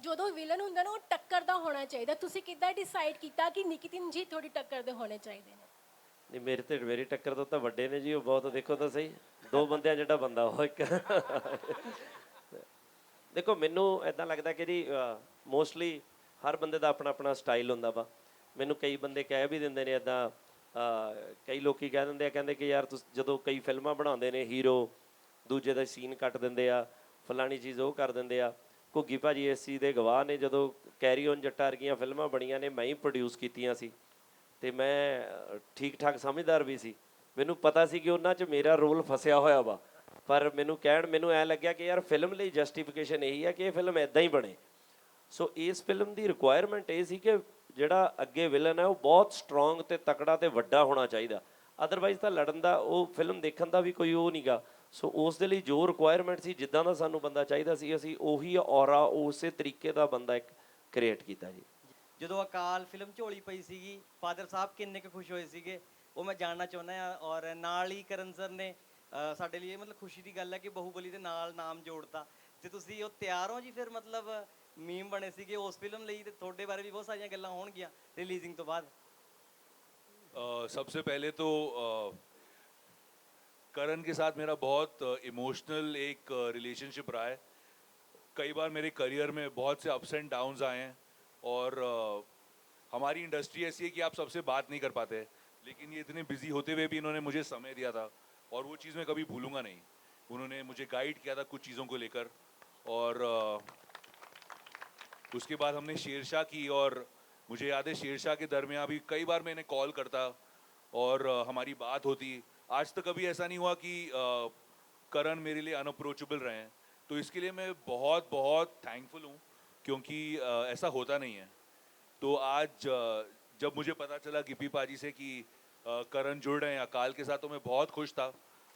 ਜਦੋਂ ਵਿਲਨ ਹੁੰਦਾ ਨਾ ਉਹ ਟੱਕਰ ਦਾ ਹੋਣਾ ਚਾਹੀਦਾ, ਤੁਸੀਂ ਕਿੱਦਾਂ ਡਿਸਾਈਡ ਕੀਤਾ ਕਿ ਨਿਕਿਤਨ ਜੀ ਥੋੜੀ ਟੱਕਰ ਦੇ ਹੋਣੇ ਚਾਹੀਦੇ ਨੇ? ਨਹੀਂ, ਮੇਰੀ ਟੱਕਰ ਤੋਂ ਤਾਂ ਵੱਡੇ ਨੇ ਜੀ ਉਹ ਬਹੁਤ। ਦੇਖੋ ਤਾਂ ਸਹੀ, ਦੋ ਬੰਦਿਆਂ ਜਿਹੜਾ ਬੰਦਾ ਉਹ ਇੱਕ। ਦੇਖੋ ਮੈਨੂੰ ਇਦਾਂ ਲੱਗਦਾ ਕਿ ਜੀ ਮੋਸਟਲੀ ਹਰ ਬੰਦੇ ਦਾ ਆਪਣਾ ਆਪਣਾ ਸਟਾਈਲ ਹੁੰਦਾ ਵਾ। ਮੈਨੂੰ ਕਈ ਬੰਦੇ ਕਹਿ ਵੀ ਦਿੰਦੇ ਨੇ ਇੱਦਾਂ, ਕਈ ਲੋਕੀ ਕਹਿ ਦਿੰਦੇ ਆ, ਕਹਿੰਦੇ ਕਿ ਯਾਰ ਤੁਸੀਂ ਜਦੋਂ ਕਈ ਫਿਲਮਾਂ ਬਣਾਉਂਦੇ ਨੇ ਹੀਰੋ ਦੂਜੇ ਦਾ ਸੀਨ ਕੱਟ ਦਿੰਦੇ ਆ, ਫਲਾਣੀ ਚੀਜ਼ ਉਹ ਕਰ ਦਿੰਦੇ ਆ। ਘੁੱਗੀ ਭਾਜੀ ਇਸ ਚੀਜ਼ ਦੇ ਗਵਾਹ ਨੇ। ਜਦੋਂ ਕੈਰੀ ਔਨ ਜੱਟਾ ਵਰਗੀਆਂ ਫਿਲਮਾਂ ਬਣੀਆਂ ਨੇ ਮੈਂ ਹੀ ਪ੍ਰੋਡਿਊਸ ਕੀਤੀਆਂ ਸੀ ਤੇ ਮੈਂ ਠੀਕ ਠਾਕ ਸਮਝਦਾਰ ਵੀ ਸੀ। ਮੈਨੂੰ ਪਤਾ ਸੀ ਕਿ ਉਹਨਾਂ 'ਚ ਮੇਰਾ ਰੋਲ ਫਸਿਆ ਹੋਇਆ ਵਾ, ਪਰ ਮੈਨੂੰ ਐਂ ਲੱਗਿਆ ਕਿ ਯਾਰ ਫਿਲਮ ਲਈ ਜਸਟੀਫਿਕੇਸ਼ਨ ਇਹੀ ਹੈ ਕਿ ਇਹ ਫਿਲਮ ਇੱਦਾਂ ਹੀ ਬਣੇ। ਸੋ ਇਸ ਫਿਲਮ ਦੀ ਰਿਕੁਆਇਰਮੈਂਟ ਇਹ ਸੀ ਕਿ ਜਿਹੜਾ ਅੱਗੇ ਵਿਲਨ ਹੈ ਉਹ ਬਹੁਤ ਸਟਰੋਂਗ ਤੇ ਤਕੜਾ ਤੇ ਵੱਡਾ ਹੋਣਾ ਚਾਹੀਦਾ, ਅਦਰਵਾਈਜ਼ ਤਾਂ ਲੜਨ ਦਾ, ਉਹ ਫਿਲਮ ਦੇਖਣ ਦਾ ਵੀ ਕੋਈ ਉਹ ਨਹੀਂ ਗਾ। ਸੋ ਉਸ ਦੇ ਲਈ ਜੋ ਰਿਕੁਆਇਰਮੈਂਟ ਸੀ, ਜਿੱਦਾਂ ਦਾ ਸਾਨੂੰ ਬੰਦਾ ਚਾਹੀਦਾ ਸੀ, ਅਸੀਂ ਉਹੀ ਔਰਾ ਉਸੇ ਤਰੀਕੇ ਦਾ ਬੰਦਾ ਇੱਕ ਕ੍ਰੀਏਟ ਕੀਤਾ ਜੀ। ਜਦੋਂ ਅਕਾਲ ਫਿਲਮ ਝੋਲੀ ਪਈ ਸੀਗੀ, ਫਾਦਰ ਸਾਹਿਬ ਕਿੰਨੇ ਕੁ ਖੁਸ਼ ਹੋਏ ਸੀਗੇ ਉਹ ਮੈਂ ਜਾਣਨਾ ਚਾਹੁੰਦਾ ਹਾਂ। ਔਰ ਨਾਲ ਹੀ ਕਰਨ ਸਰ ਨੇ ਸਾਡੇ ਲਈ ਮਤਲਬ ਖੁਸ਼ੀ ਦੀ ਗੱਲ ਹੈ ਕਿ ਬਾਹੂਬਲੀ ਦੇ ਨਾਲ ਨਾਮ ਜੋੜਤਾ, ਤੇ ਤੁਸੀਂ ਉਹ ਤਿਆਰ ਹੋ ਜੀ? ਫਿਰ ਮਤਲਬ ਮੀਮ ਬਣੇ ਸੀਗੇ ਉਸ ਫਿਲਮ ਲਈ, ਤੇ ਤੁਹਾਡੇ ਬਾਰੇ ਵੀ ਬਹੁਤ ਸਾਰੀਆਂ ਗੱਲਾਂ ਹੋਣਗੀਆਂ ਰਿਲੀਜ਼ਿੰਗ ਤੋਂ ਬਾਅਦ। सबसे पहले तो करण के साथ मेरा बहुत इमोशनल एक रिलेशनशिप रहा है। कई बार मेरे करियर में बहुत से अप्स एंड डाउन्स आए हैं और हमारी इंडस्ट्री ऐसी है कि आप सबसे बात नहीं कर पाते, लेकिन ये इतने बिजी होते हुए भी इन्होंने मुझे समय दिया था और वो चीज़ मैं कभी भूलूंगा नहीं। उन्होंने मुझे गाइड किया था कुछ चीज़ों को लेकर और उसके बाद हमने शेरशाह की और मुझे याद है शेरशाह के दरमियान भी कई बार मैंने कॉल करता और हमारी बात होती। आज तक कभी ऐसा नहीं हुआ कि करण मेरे लिए अनअप्रोचेबल रहे हैं, तो इसके लिए मैं बहुत बहुत थैंकफुल हूँ क्योंकि ऐसा होता नहीं है। तो आज जब मुझे पता चला गिप्पी पाजी से कि करण जुड़ रहे हैं अकाल के साथ, तो मैं बहुत खुश था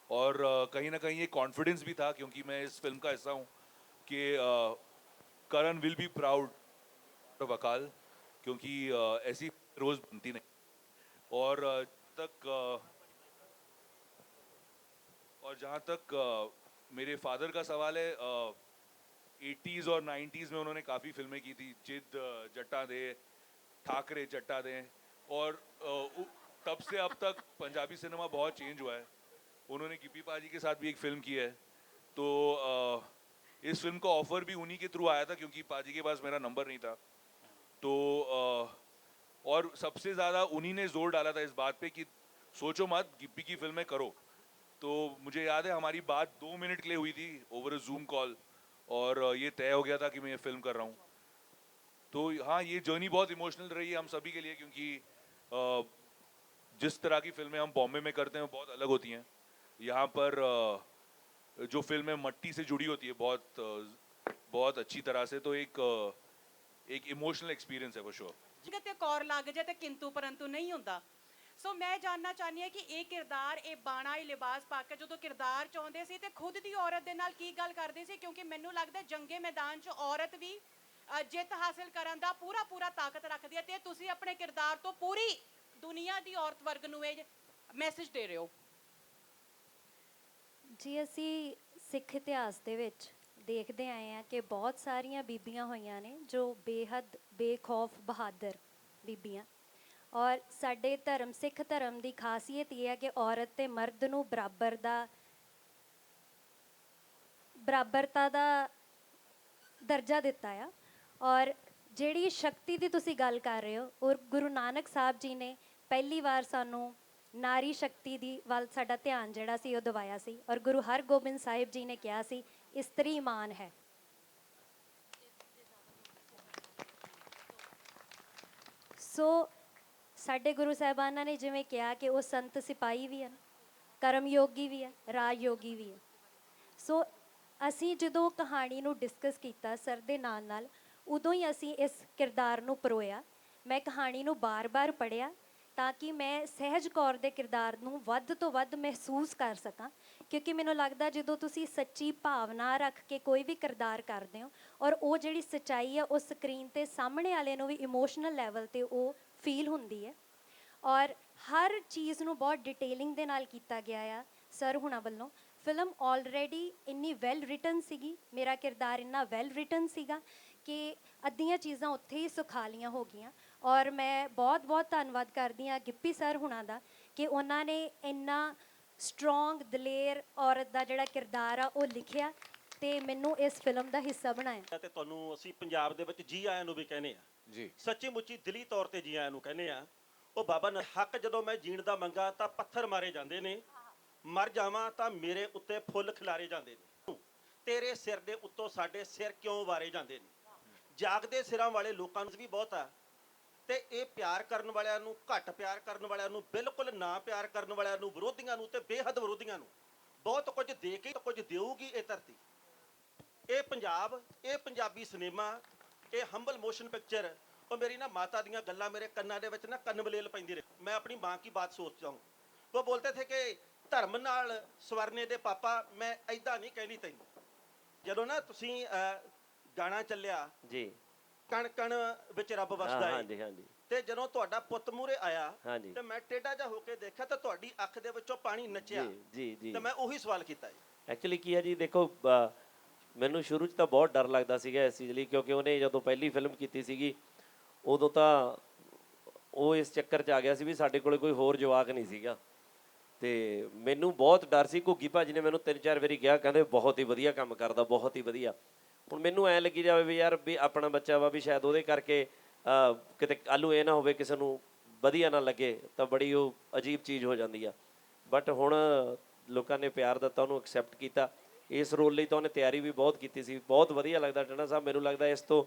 और कहीं ना कहीं ये कॉन्फिडेंस भी था क्योंकि मैं इस फिल्म का हिस्सा हूँ कि करण विल बी प्राउड ऑफ अकाल, क्योंकि ऐसी रोज़ बनती नहीं। और जहाँ तक मेरे फादर का सवाल है, 80s और 90s में उन्होंने काफ़ी फिल्में की थी, जिद जट्टा दे, ठाकरे जट्टा दे, और तब से अब तक पंजाबी सिनेमा बहुत चेंज हुआ है। उन्होंने गिप्पी पाजी के साथ भी एक फ़िल्म की है, तो इस फिल्म का ऑफ़र भी उन्हीं के थ्रू आया था क्योंकि पाजी के पास मेरा नंबर नहीं था। तो और सबसे ज़्यादा उन्हीं ने जोर डाला था इस बात पे कि सोचो मत, गिप्पी की फिल्में करो। तो मुझे याद है हमारी बात 2 मिनट के लिए हुई थी ओवर अ जूम कॉल और ये तय हो गया था कि मैं ये फिल्म कर रहा हूँ। तो हाँ, ये जर्नी बहुत इमोशनल रही है हम सभी के लिए क्योंकि जिस तरह की फिल्में हम बॉम्बे में करते हैं वो बहुत अलग होती हैं। यहाँ पर जो फिल्में मट्टी से जुड़ी होती है बहुत अच्छी तरह से, तो एक इमोशनल एक्सपीरियंस है वो शो। ਕਿਤੇ ਕੌਰ ਲੱਗ ਜਾਏ ਤੇ ਕਿੰਤੂ ਪਰੰਤੂ ਨਹੀਂ ਹੁੰਦਾ। ਸੋ ਮੈਂ ਜਾਣਨਾ ਚਾਹੁੰਦੀ ਹਾਂ ਕਿ ਇਹ ਕਿਰਦਾਰ, ਇਹ ਬਾਣਾ, ਇਹ ਲਿਬਾਸ ਪਾ ਕੇ ਜਦੋਂ ਕਿਰਦਾਰ ਚ ਆਉਂਦੇ ਸੀ ਤੇ ਖੁਦ ਦੀ ਔਰਤ ਦੇ ਨਾਲ ਕੀ ਗੱਲ ਕਰਦੇ ਸੀ, ਕਿਉਂਕਿ ਮੈਨੂੰ ਲੱਗਦਾ ਜੰਗੇ ਮੈਦਾਨ 'ਚ ਔਰਤ ਵੀ ਜਿੱਤ ਹਾਸਲ ਕਰਨ ਦਾ ਪੂਰਾ ਤਾਕਤ ਰੱਖਦੀ ਹੈ ਤੇ ਤੁਸੀਂ ਆਪਣੇ ਕਿਰਦਾਰ ਤੋਂ ਪੂਰੀ ਦੁਨੀਆ ਦੀ ਔਰਤ ਵਰਗ ਨੂੰ ਇਹ ਮੈਸੇਜ ਦੇ ਰਹੇ ਹੋ। ਜੀ ਅਸੀਂ ਸਿੱਖ ਇਤਿਹਾਸ ਦੇ ਵਿੱਚ ਦੇਖਦੇ ਆਏ ਹਾਂ ਕਿ ਬਹੁਤ ਸਾਰੀਆਂ ਬੀਬੀਆਂ ਹੋਈਆਂ ਨੇ ਜੋ ਬੇਹੱਦ ਬੇਖੌਫ ਬਹਾਦਰ ਬੀਬੀਆਂ, ਔਰ ਸਾਡੇ ਧਰਮ ਸਿੱਖ ਧਰਮ ਦੀ ਖਾਸੀਅਤ ਇਹ ਹੈ ਕਿ ਔਰਤ ਤੇ ਮਰਦ ਨੂੰ ਬਰਾਬਰਤਾ ਦਾ ਦਰਜਾ ਦਿੱਤਾ ਆ। ਔਰ ਜਿਹੜੀ ਸ਼ਕਤੀ ਦੀ ਤੁਸੀਂ ਗੱਲ ਕਰ ਰਹੇ ਹੋ, ਔਰ ਗੁਰੂ ਨਾਨਕ ਸਾਹਿਬ ਜੀ ਨੇ ਪਹਿਲੀ ਵਾਰ ਸਾਨੂੰ ਨਾਰੀ ਸ਼ਕਤੀ ਦੀ ਵੱਲ ਸਾਡਾ ਧਿਆਨ ਜਿਹੜਾ ਸੀ ਉਹ ਦਿਵਾਇਆ ਸੀ, ਔਰ ਗੁਰੂ ਹਰਗੋਬਿੰਦ ਸਾਹਿਬ ਜੀ ਨੇ ਕਿਹਾ ਸੀ ਇਸਤਰੀ ਮਾਨ ਹੈ। ਸੋ ਸਾਡੇ ਗੁਰੂ ਸਾਹਿਬਾਨਾਂ ਨੇ ਜਿਵੇਂ ਕਿਹਾ ਕਿ ਉਹ ਸੰਤ ਸਿਪਾਹੀ ਵੀ ਹਨ, ਕਰਮ ਯੋਗੀ ਵੀ ਹੈ, ਰਾਜ ਯੋਗੀ ਵੀ ਹੈ। ਸੋ ਅਸੀਂ ਜਦੋਂ ਕਹਾਣੀ ਨੂੰ ਡਿਸਕਸ ਕੀਤਾ ਸਰ ਦੇ ਨਾਲ ਉਦੋਂ ਹੀ ਅਸੀਂ ਇਸ ਕਿਰਦਾਰ ਨੂੰ ਪਰੋਇਆ। ਮੈਂ ਕਹਾਣੀ ਨੂੰ ਬਾਰ-ਬਾਰ ਪੜ੍ਹਿਆ ਤਾਂ ਕਿ ਮੈਂ ਸਹਿਜ ਕੌਰ ਦੇ ਕਿਰਦਾਰ ਨੂੰ ਵੱਧ ਤੋਂ ਵੱਧ ਮਹਿਸੂਸ ਕਰ ਸਕਾਂ, ਕਿਉਂਕਿ ਮੈਨੂੰ ਲੱਗਦਾ ਜਦੋਂ ਤੁਸੀਂ ਸੱਚੀ ਭਾਵਨਾ ਰੱਖ ਕੇ ਕੋਈ ਵੀ ਕਿਰਦਾਰ ਕਰਦੇ ਹੋ ਔਰ ਉਹ ਜਿਹੜੀ ਸੱਚਾਈ ਆ ਉਹ ਸਕਰੀਨ 'ਤੇ ਸਾਹਮਣੇ ਵਾਲੇ ਨੂੰ ਵੀ ਇਮੋਸ਼ਨਲ ਲੈਵਲ 'ਤੇ ਉਹ ਫੀਲ ਹੁੰਦੀ ਹੈ। ਔਰ ਹਰ ਚੀਜ਼ ਨੂੰ ਬਹੁਤ ਡਿਟੇਲਿੰਗ ਦੇ ਨਾਲ ਕੀਤਾ ਗਿਆ ਆ ਸਰ ਹੁਣਾਂ ਵੱਲੋਂ। ਫਿਲਮ ਆਲਰੇਡੀ ਇੰਨੀ ਵੈਲ ਰਿਟਨ ਸੀਗੀ, ਮੇਰਾ ਕਿਰਦਾਰ ਇੰਨਾ ਵੈਲ ਰਿਟਨ ਸੀਗਾ ਕਿ ਅੱਧੀਆਂ ਚੀਜ਼ਾਂ ਉੱਥੇ ਹੀ ਸੁਖਾਲੀਆਂ ਹੋ ਗਈਆਂ। ਔਰ ਮੈਂ ਬਹੁਤ ਧੰਨਵਾਦ ਕਰਦੀ ਹਾਂ ਗਿੱਪੀ ਸਰ ਹੁਣਾਂ ਦਾ ਕਿ ਉਹਨਾਂ ਨੇ ਇੰਨਾ ਸਟਰੋਂਗ ਦਲੇਰ ਔਰਤ ਦਾ ਜਿਹੜਾ ਕਿਰਦਾਰ ਆ ਉਹ ਲਿਖਿਆ ਤੇ ਮੈਨੂੰ ਇਸ ਫਿਲਮ ਦਾ ਹਿੱਸਾ ਬਣਾਇਆ। ਤੇ ਤੁਹਾਨੂੰ ਅਸੀਂ ਪੰਜਾਬ ਦੇ ਵਿੱਚ ਜੀ ਆਇਆਂ ਨੂੰ ਵੀ ਕਹਿੰਦੇ ਆ ਜੀ, ਸੱਚੀ ਮੁੱਚੀ ਦਿਲੀ ਤੌਰ ਤੇ ਜੀ ਆਇਆਂ ਨੂੰ ਕਹਿੰਦੇ ਆ। ਉਹ ਬਾਬਾ ਹੱਕ ਜਦੋਂ ਮੈਂ ਜੀਣ ਦਾ ਮੰਗਾ ਤਾਂ ਪੱਥਰ ਮਾਰੇ ਜਾਂਦੇ ਨੇ, ਮਰ ਜਾਵਾਂ ਤਾਂ ਮੇਰੇ ਉੱਤੇ ਫੁੱਲ ਖਿਲਾਰੇ ਜਾਂਦੇ ਨੇ, ਤੇਰੇ ਸਿਰ ਦੇ ਉੱਤੋਂ ਸਾਡੇ ਸਿਰ ਕਿਉਂ ਵਾਰੇ ਜਾਂਦੇ ਨੇ। ਜਾਗਦੇ ਸਿਰਾਂ ਵਾਲੇ ਲੋਕਾਂ ਨੂੰ ਵੀ ਬਹੁਤ ਆ ਤੇ ਇਹ ਪਿਆਰ ਕਰਨ ਵਾਲਿਆਂ ਨੂੰ, ਘੱਟ ਪਿਆਰ ਕਰਨ ਵਾਲਿਆਂ ਨੂੰ, ਬਿਲਕੁਲ ਨਾ ਪਿਆਰ ਕਰਨ ਵਾਲਿਆਂ ਨੂੰ, ਵਿਰੋਧੀਆਂ ਨੂੰ ਤੇ ਬੇਹੱਦ ਵਿਰੋਧੀਆਂ ਨੂੰ ਬਹੁਤ ਕੁਝ ਦੇ ਕੇ ਕੁਝ ਦੇਊਗੀ ਇਹ ਧਰਤੀ। ਇਹ ਪੰਜਾਬ, ਇਹ ਪੰਜਾਬੀ ਸਿਨੇਮਾ, ਇਹ ਹੰਬਲ ਮੋਸ਼ਨ ਪਿਕਚਰ। ਉਹ ਮੇਰੀ ਨਾ ਮਾਤਾ ਦੀਆਂ ਗੱਲਾਂ ਮੇਰੇ ਕੰਨਾਂ ਦੇ ਵਿੱਚ ਨਾ ਕੰਨਬਲੇਲ ਪੈਂਦੀ ਰਹੀ। मैं अपनी माँ की बात सोचता हूँ, वो बोलते थे कि धर्म नाल सवरने दे पापा मैं ऐदा नहीं कहनी तैनूं। ਜਦੋਂ ਨਾ ਤੁਸੀਂ ਗਾਣਾ ਚੱਲਿਆ ਜੀ, ਕਣ ਕਣ ਵਿੱਚ ਰੱਬ ਵਸਦਾ ਹੈ, ਹਾਂਜੀ ਹਾਂਜੀ, ਤੇ ਜਦੋਂ ਤੁਹਾਡਾ ਪੁੱਤ ਮੂਹਰੇ ਆਇਆ ਹਾਂਜੀ, ਤੇ ਮੈਂ ਟੇਢਾ ਜਿਹਾ ਹੋ ਕੇ ਦੇਖਿਆ ਤਾਂ ਤੁਹਾਡੀ ਅੱਖ ਦੇ ਵਿੱਚੋਂ ਪਾਣੀ ਨੱਚਿਆ। ਜੀ ਜੀ। ਤੇ ਮੈਂ ਉਹੀ ਸਵਾਲ ਕੀਤਾ ਜੀ। ਐਕਚੁਅਲੀ ਕੀ ਹੈ ਜੀ, ਦੇਖੋ ਮੈਨੂੰ ਸ਼ੁਰੂ 'ਚ ਤਾਂ ਬਹੁਤ ਡਰ ਲੱਗਦਾ ਸੀਗਾ ਇਸ ਚੀਜ਼ ਲਈ, ਕਿਉਂਕਿ ਉਹਨੇ ਜਦੋਂ ਪਹਿਲੀ ਫਿਲਮ ਕੀਤੀ ਸੀਗੀ ਉਦੋਂ ਤਾਂ ਉਹ ਇਸ ਚੱਕਰ 'ਚ ਆ ਗਿਆ ਸੀ ਵੀ ਸਾਡੇ ਕੋਲ ਕੋਈ ਹੋਰ ਜਵਾਕ ਨਹੀਂ ਸੀਗਾ ਤੇ ਮੈਨੂੰ ਬਹੁਤ ਡਰ ਸੀ। ਘੁੱਗੀ ਭਾਜੀ ਨੇ ਮੈਨੂੰ 3-4 ਵਾਰੀ ਕਿਹਾ, ਕਹਿੰਦੇ ਬਹੁਤ ਹੀ ਵਧੀਆ ਕੰਮ ਕਰਦਾ, ਬਹੁਤ ਹੀ ਵਧੀਆ। ਹੁਣ ਮੈਨੂੰ ਐਂ ਲੱਗੀ ਜਾਵੇ ਵੀ ਯਾਰ ਵੀ ਆਪਣਾ ਬੱਚਾ ਵਾ, ਵੀ ਸ਼ਾਇਦ ਉਹਦੇ ਕਰਕੇ ਕਿਤੇ ਕੱਲ੍ਹ ਨੂੰ ਇਹ ਨਾ ਹੋਵੇ ਕਿਸੇ ਨੂੰ ਵਧੀਆ ਨਾ ਲੱਗੇ, ਤਾਂ ਬੜੀ ਉਹ ਅਜੀਬ ਚੀਜ਼ ਹੋ ਜਾਂਦੀ ਆ। ਬਟ ਹੁਣ ਲੋਕਾਂ ਨੇ ਪਿਆਰ ਦਿੱਤਾ, ਉਹਨੂੰ ਐਕਸੈਪਟ ਕੀਤਾ। ਇਸ ਰੋਲ ਲਈ ਤਾਂ ਉਹਨੇ ਤਿਆਰੀ ਵੀ ਬਹੁਤ ਕੀਤੀ ਸੀ। ਬਹੁਤ ਵਧੀਆ ਲੱਗਦਾ ਟੰਡਾ ਸਾਹਿਬ, ਮੈਨੂੰ ਲੱਗਦਾ ਇਸ ਤੋਂ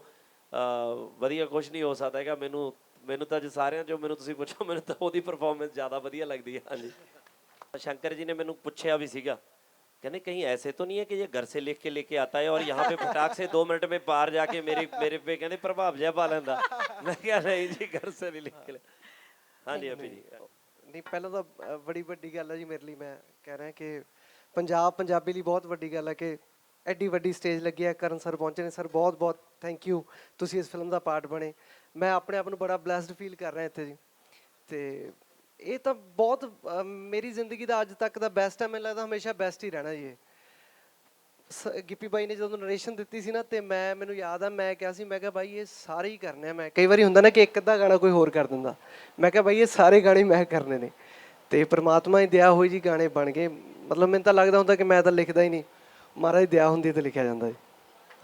ਵਧੀਆ ਕੁਝ ਨਹੀਂ ਹੋ ਸਕਦਾ ਹੈਗਾ। ਮੈਨੂੰ ਤਾਂ ਅੱਜ ਸਾਰਿਆਂ 'ਚੋਂ ਮੈਨੂੰ ਤੁਸੀਂ ਪੁੱਛੋ, ਮੈਨੂੰ ਤਾਂ ਉਹਦੀ ਪਰਫਾਰਮੈਂਸ ਜ਼ਿਆਦਾ ਵਧੀਆ ਲੱਗਦੀ ਹੈ। ਹਾਂਜੀ, शंकर जी ने मैंने पूछा भी सीगा, कहने कहीं ऐसे तो नहीं है कि ये घर से लिख के लेके आता है और यहाँ पे फटाक से 2 मिनट में बाहर जाके मेरे पे कहते प्रभाव जहा पा लेंदा। मैं क्या नहीं जी, घर से नहीं लिख के हाँ जी हैप्पी जी। नहीं पहला तो बड़ी वड्डी गल है जी मेरे लिए, मैं कह रहा कि पंजाब पंजाबी लिए बहुत वड्डी गल है कि एड्डी वड्डी स्टेज लगी है। करण सर पहुंचे ने, सर बहुत बहुत थैंक यू, तुसी इस फिल्म का पार्ट बने। मैं अपने आप को बड़ा ब्लैसड फील कर रहा इत्थे जी। तो ਇਹ ਤਾਂ ਬਹੁਤ ਮੇਰੀ ਜ਼ਿੰਦਗੀ ਦਾ ਅੱਜ ਤੱਕ ਦਾ ਬੈਸਟ ਹੈ। ਮੈਨੂੰ ਲੱਗਦਾ ਹਮੇਸ਼ਾ ਬੈਸਟ ਹੀ ਰਹਿਣਾ ਜੀ। ਗਿੱਪੀ ਬਾਈ ਨੇ ਜਦੋਂ ਨਰੇਸ਼ਨ ਦਿੱਤੀ ਸੀ ਨਾ, ਤੇ ਮੈਨੂੰ ਯਾਦ ਆ, ਮੈਂ ਕਿਹਾ ਸੀ, ਮੈਂ ਕਿਹਾ ਬਾਈ ਇਹ ਸਾਰੇ ਹੀ ਕਰਨੇ ਆ। ਮੈਂ ਕਈ ਵਾਰੀ ਹੁੰਦਾ ਨਾ ਕਿ ਇੱਕ ਅੱਧਾ ਗਾਣਾ ਕੋਈ ਹੋਰ ਕਰ ਦਿੰਦਾ, ਮੈਂ ਕਿਹਾ ਬਾਈ ਇਹ ਸਾਰੇ ਗਾਣੇ ਮੈਂ ਕਰਨੇ ਨੇ। ਤੇ ਪ੍ਰਮਾਤਮਾ ਦੀ ਦਇਆ ਹੋਈ ਜੀ, ਗਾਣੇ ਬਣ ਗਏ। ਮਤਲਬ ਮੈਨੂੰ ਤਾਂ ਲੱਗਦਾ ਹੁੰਦਾ ਕਿ ਮੈਂ ਤਾਂ ਲਿਖਦਾ ਹੀ ਨਹੀਂ, ਮਹਾਰਾਜ ਦੀ ਦਇਆ ਹੁੰਦੀ ਤੇ ਲਿਖਿਆ ਜਾਂਦਾ ਜੀ।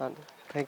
ਹਾਂਜੀ, ਥੈਂਕ